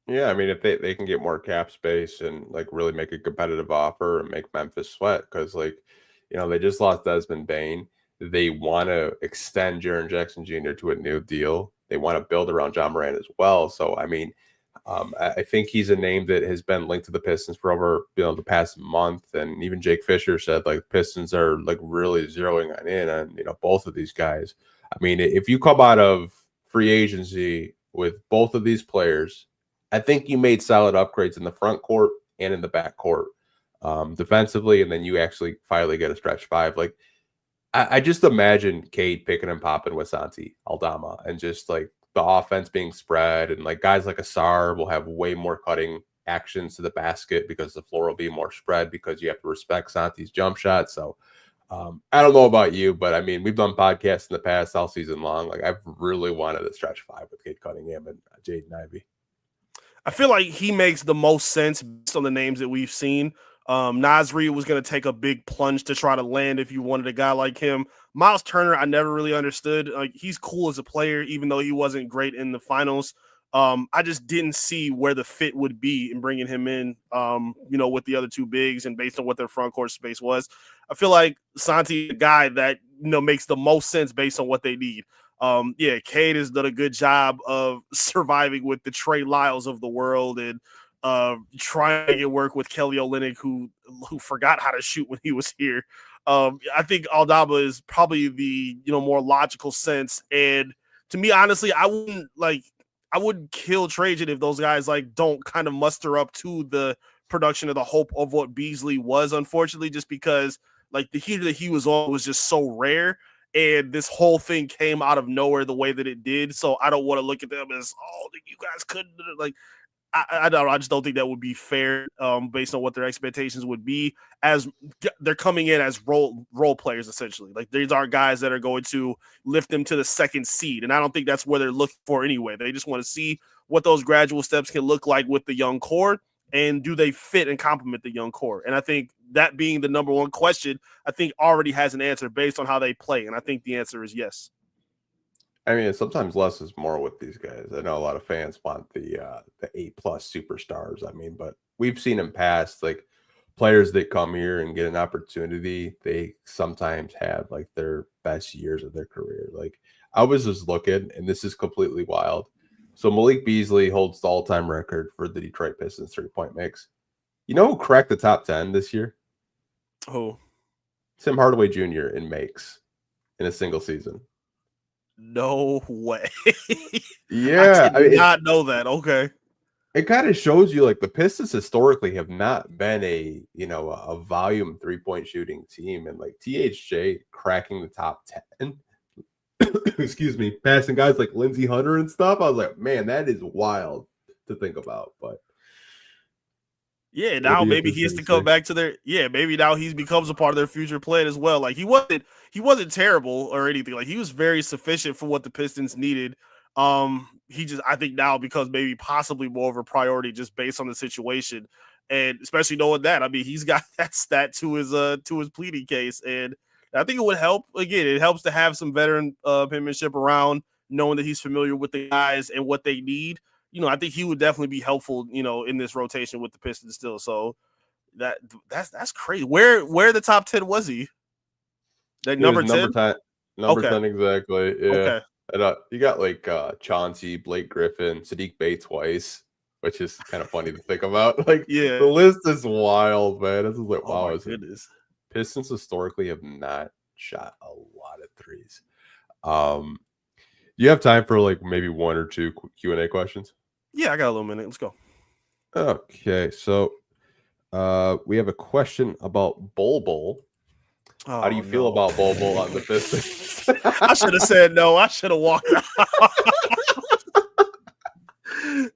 Yeah, I mean, if they can get more cap space and like really make a competitive offer and make Memphis sweat, because they just lost Desmond Bane. They want to extend Jaren Jackson Jr. to a new deal. They want to build around John Moran as well. So, I mean, I think he's a name that has been linked to the Pistons for over the past month, and even Jake Fisher said like Pistons are like really zeroing in on both of these guys. I mean, if you come out of free agency with both of these players, I think you made solid upgrades in the front court and in the back court defensively, and then you actually finally get a stretch five. Like I just imagine Cade picking and popping with Santi Aldama and just like the offense being spread, and like guys like Asar will have way more cutting actions to the basket because the floor will be more spread because you have to respect Santi's jump shot. So I don't know about you, but I mean, we've done podcasts in the past all season long. Like I've really wanted a stretch five with Cade Cunningham and Jaden Ivey. I feel like he makes the most sense based on the names that we've seen. Nasri was going to take a big plunge to try to land if you wanted a guy like him. Miles Turner, I never really understood. Like he's cool as a player, even though he wasn't great in the finals. I just didn't see where the fit would be in bringing him in, with the other two bigs and based on what their front court space was. I feel like Santi, the guy that, makes the most sense based on what they need. Cade has done a good job of surviving with the Trey Lyles of the world and trying to work with Kelly Olynyk, who forgot how to shoot when he was here. I think Aldama is probably the more logical sense. And to me, honestly, I wouldn't kill Trajan if those guys like don't kind of muster up to the production of the hope of what Beasley was, unfortunately, just because like the heat that he was on was just so rare. And this whole thing came out of nowhere the way that it did. So I don't want to look at them as, you guys couldn't like. I don't know. I just don't think that would be fair based on what their expectations would be, as they're coming in as role players, essentially. Like these aren't guys that are going to lift them to the second seed. And I don't think that's where they're looking for anyway. They just want to see what those gradual steps can look like with the young core, and do they fit and complement the young core? And I think that being the number one question, I think already has an answer based on how they play. And I think the answer is yes. I mean, sometimes less is more with these guys. I know a lot of fans want the A+ superstars. I mean, but we've seen in past like players that come here and get an opportunity. They sometimes have like their best years of their career. Like I was just looking, and this is completely wild. So Malik Beasley holds the all-time record for the Detroit Pistons 3-point makes. You know who cracked the top 10 this year? Who? Tim Hardaway Jr. in makes in a single season. No way. Yeah, I did not know that. Okay. It kind of shows you like the Pistons historically have not been a volume 3-point shooting team, and like THJ cracking the top 10. Excuse me, passing guys like Lindsey Hunter and stuff. I was like, man, that is wild to think about. But yeah, now maybe he has to come back to their. Yeah, maybe now he becomes a part of their future plan as well. Like he wasn't terrible or anything. Like he was very sufficient for what the Pistons needed. I think now becomes maybe possibly more of a priority just based on the situation, and especially knowing that. I mean, he's got that stat to his pleading case, and I think it would help. Again, it helps to have some veteran penmanship around, knowing that he's familiar with the guys and what they need. I think he would definitely be helpful, in this rotation with the Pistons still. So that's crazy. Where the top 10 was he? That number 10? Number 10 exactly. Yeah. Okay. And, you got like Chauncey, Blake Griffin, Sadiq Bey twice, which is kind of funny to think about. Like, yeah, the list is wild, man. This is like, wow. Oh my goodness. Pistons historically have not shot a lot of threes. You have time for like maybe one or two Q&A questions? Yeah, I got a little minute. Let's go. Okay, so we have a question about Bol. How do you feel about Bol on the Pistons? I should have said no. I should have walked out.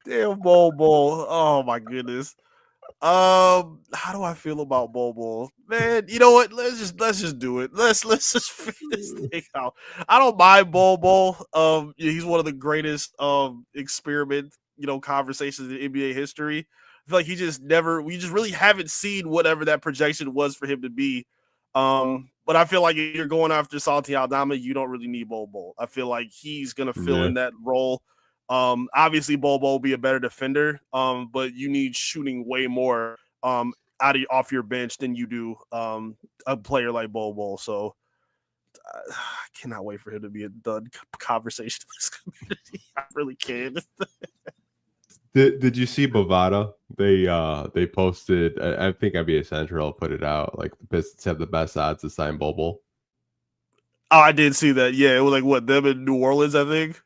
Damn Bol. Oh my goodness. How do I feel about Bol? Man, you know what? Let's just do it. Let's just figure this thing out. I don't mind Bol. He's one of the greatest experiment, conversations in NBA history. I feel like we just really haven't seen whatever that projection was for him to be. But I feel like if you're going after Santi Aldama, you don't really need Bol. I feel like he's gonna fill in that role. Obviously Bol will be a better defender, but you need shooting way more off your bench than you do a player like Bol. So I cannot wait for him to be a done conversation in this community. I really can't. Did you see Bovada? They posted. I think NBA Central put it out. Like the Pistons have the best odds to sign Bobo. Oh, I did see that. Yeah, it was like what, them in New Orleans, I think.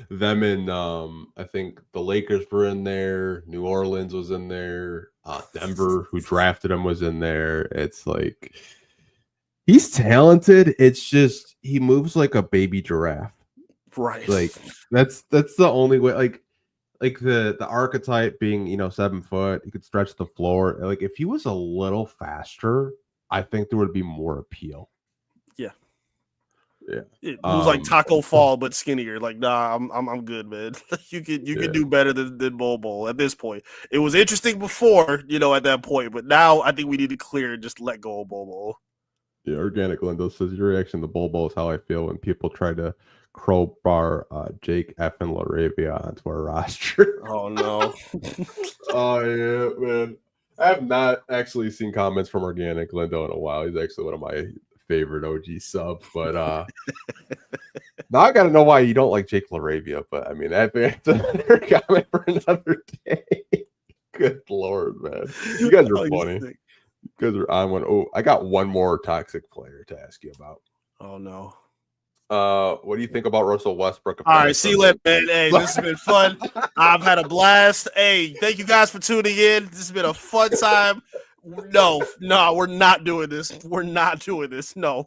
Them and I think the Lakers were in there. New Orleans was in there. Denver, who drafted him, was in there. It's like he's talented. It's just he moves like a baby giraffe. Right. Like that's the only way. Like the archetype being 7 foot, he could stretch the floor. Like if he was a little faster, I think there would be more appeal. Yeah. Yeah. It moves like Taco Fall, but skinnier. Like, nah, I'm good, man. You could do better than Bobo at this point. It was interesting before, at that point, but now I think we need to clear and just let go of Bobo. Yeah, Organic Lindo says your reaction to Bobo is how I feel when people try to crowbar Jake F and Laravia onto our roster. Oh no. Oh yeah, man. I have not actually seen comments from Organic Lindo in a while. He's actually one of my favorite OG subs, but now I gotta know why you don't like Jake Laravia. But I mean, that's another comment for another day. Good lord, man. You guys are funny. You guys are on one. Oh, I got one more toxic player to ask you about. Oh no. What do you think about Russell Westbrook? All right, see you later, man. Hey, this has been fun. I've had a blast. Hey, thank you guys for tuning in. This has been a fun time. No, we're not doing this. We're not doing this. No,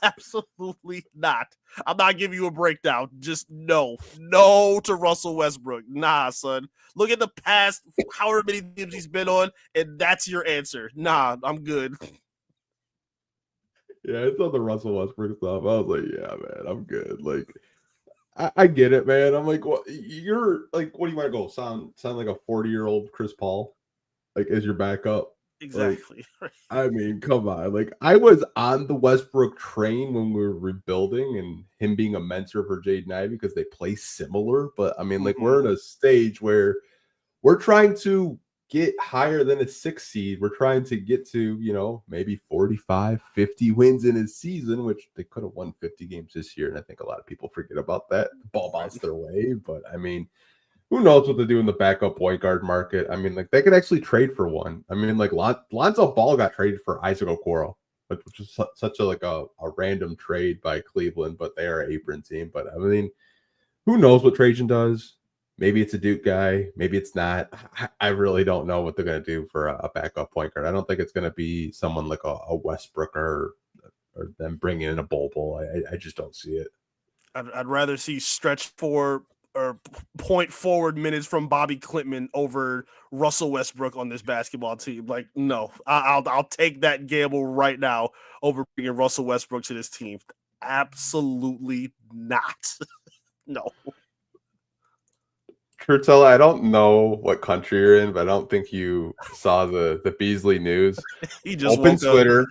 absolutely not. I'm not giving you a breakdown. Just no to Russell Westbrook. Nah, son. Look at the past, however many teams he's been on, and that's your answer. Nah, I'm good. Yeah, I saw the Russell Westbrook stuff. I was like, yeah, man, I'm good. Like, I get it, man. I'm like, what? You're like, what do you want to go? Sound like a 40-year-old Chris Paul, like as your backup? Exactly. Like, I mean, come on. Like, I was on the Westbrook train when we were rebuilding, and him being a mentor for Jaden Ivey because they play similar. But I mean, like, we're in a stage where we're trying to get higher than a 6 seed. We're trying to get to, maybe 45, 50 wins in his season, which they could have won 50 games this year. And I think a lot of people forget about that. The ball bounced their way. But I mean, who knows what to do in the backup point guard market? I mean, like they could actually trade for one. I mean, like Lonzo Ball got traded for Isaac Okoro, which is such a random trade by Cleveland, but they are an apron team. But I mean, who knows what Trajan does? Maybe it's a Duke guy. Maybe it's not. I really don't know what they're going to do for a backup point guard. I don't think it's going to be someone like a Westbrook or them bringing in a Bobo. I just don't see it. I'd rather see stretch for or point forward minutes from Bobby Klintman over Russell Westbrook on this basketball team. Like, no, I'll take that gamble right now over bringing Russell Westbrook to this team. Absolutely not. No. Kurtella, I don't know what country you're in, but I don't think you saw the Beasley news. He just open Twitter.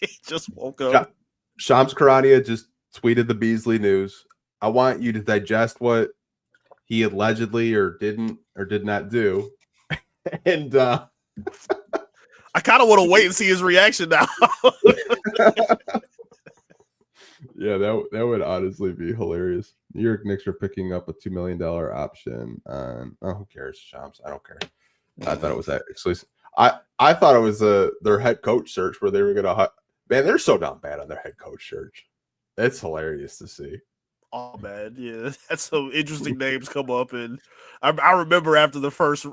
He just woke up. Shams Charania just tweeted the Beasley news. I want you to digest what he allegedly or did not do. And I kind of want to wait and see his reaction now. Yeah, that would honestly be hilarious. New York Knicks are picking up a $2 million option on. Oh, who cares, Shams? I don't care. I thought it was actually. I thought it was their head coach search where they were gonna. Man, they're so down bad on their head coach search. It's hilarious to see. Oh man, yeah, that's some interesting names come up, and I remember after the first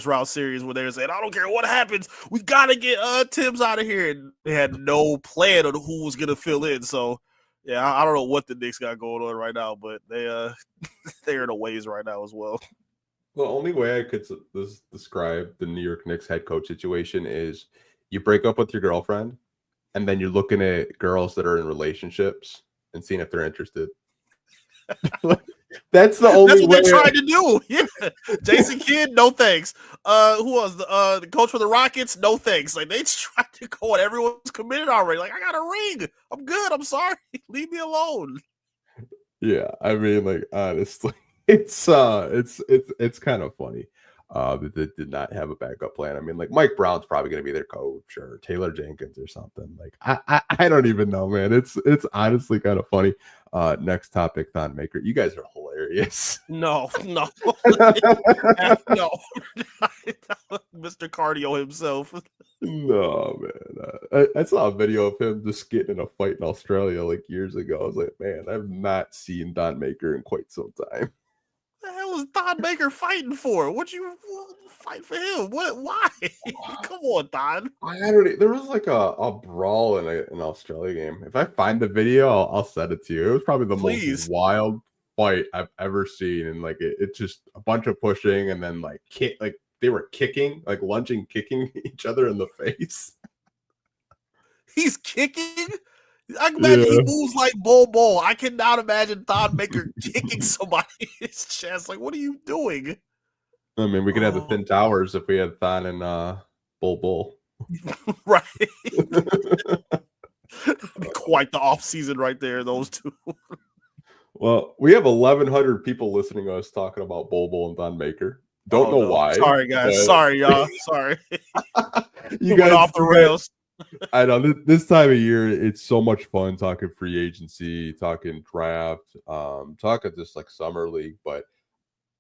round series where they were saying, "I don't care what happens, we gotta get Tibbs out of here," and they had no plan on who was gonna fill in. So, yeah, I don't know what the Knicks got going on right now, but they're in a ways right now as well. The only way I could describe the New York Knicks head coach situation is you break up with your girlfriend, and then you're looking at girls that are in relationships and seeing if they're interested. That's the only way. That's what they're trying to do. Yeah, Jason Kidd, no thanks. Who was the coach for the Rockets? No thanks. Like they tried to go and everyone's committed already. Like I got a ring. I'm good. I'm sorry. Leave me alone. Yeah, I mean, like honestly, it's kind of funny. that did not have a backup plan. I mean, like Mike Brown's probably going to be their coach or Taylor Jenkins or something. Like I don't even know, man. It's honestly kind of funny. Next topic, Thon Maker. You guys are hilarious. No, no, Mr. Cardio himself. No, man. I saw a video of him just getting in a fight in Australia like years ago. I was like, man, I've not seen Thon Maker in quite some time. What the hell was Thon Maker fighting for? What you fight for him? What? Why? Come on, Thon. There was like a brawl in an Australia game. If I find the video, I'll send it to you. It was probably the most wild fight I've ever seen, and like it's just a bunch of pushing and then like they were kicking, like lunging, kicking each other in the face. He's kicking. I can imagine he moves like Bull. I cannot imagine Thon Maker kicking somebody in his chest. Like, what are you doing? I mean, we could have the Thin Towers if we had Thon and Bull. Right. Quite the offseason right there, those two. Well, we have 1,100 people listening to us talking about Bull and Thon Maker. Don't know why. Sorry, guys. But... Sorry, y'all. Sorry. You guys went off the rails. I know this time of year, it's so much fun talking free agency, talking draft, talking just like summer league. But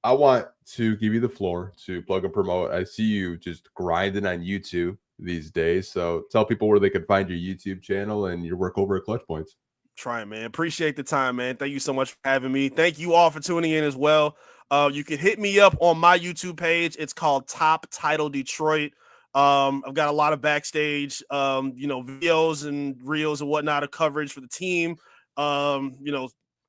I want to give you the floor to plug and promote. I see you just grinding on YouTube these days. So tell people where they can find your YouTube channel and your work over at Clutch Points. Trying, man. Appreciate the time, man. Thank you so much for having me. Thank you all for tuning in as well. You can hit me up on my YouTube page. It's called Top Title Detroit. I've got a lot of backstage, videos and reels and whatnot of coverage for the team. A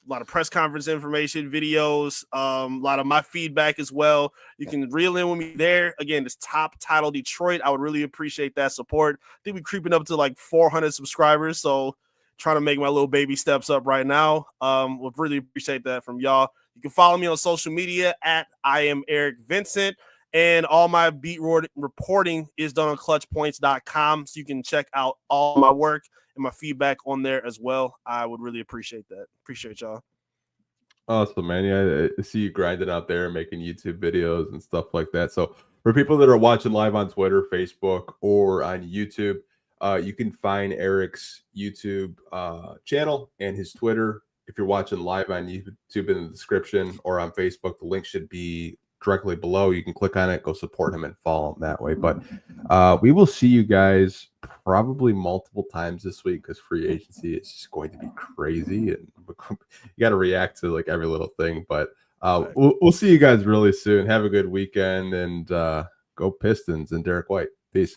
lot of press conference information, videos, a lot of my feedback as well. You can reel in with me there. Again, it's Top Title Detroit. I would really appreciate that support. I think we're creeping up to like 400 subscribers. So trying to make my little baby steps up right now. Would really appreciate that from y'all. You can follow me on social media at I am Eric Vincent. And all my beat reporting is done on clutchpoints.com. So you can check out all my work and my feedback on there as well. I would really appreciate that. Appreciate y'all. Awesome, man. Yeah, I see you grinding out there, making YouTube videos and stuff like that. So for people that are watching live on Twitter, Facebook, or on YouTube, you can find Eric's YouTube channel and his Twitter. If you're watching live on YouTube, in the description, or on Facebook, the link should be directly below. You can click on it, go support him, and follow him that way. But we will see you guys probably multiple times this week because free agency is just going to be crazy, and you got to react to like every little thing. But we'll see you guys really soon. Have a good weekend, and go Pistons and Derek White. Peace.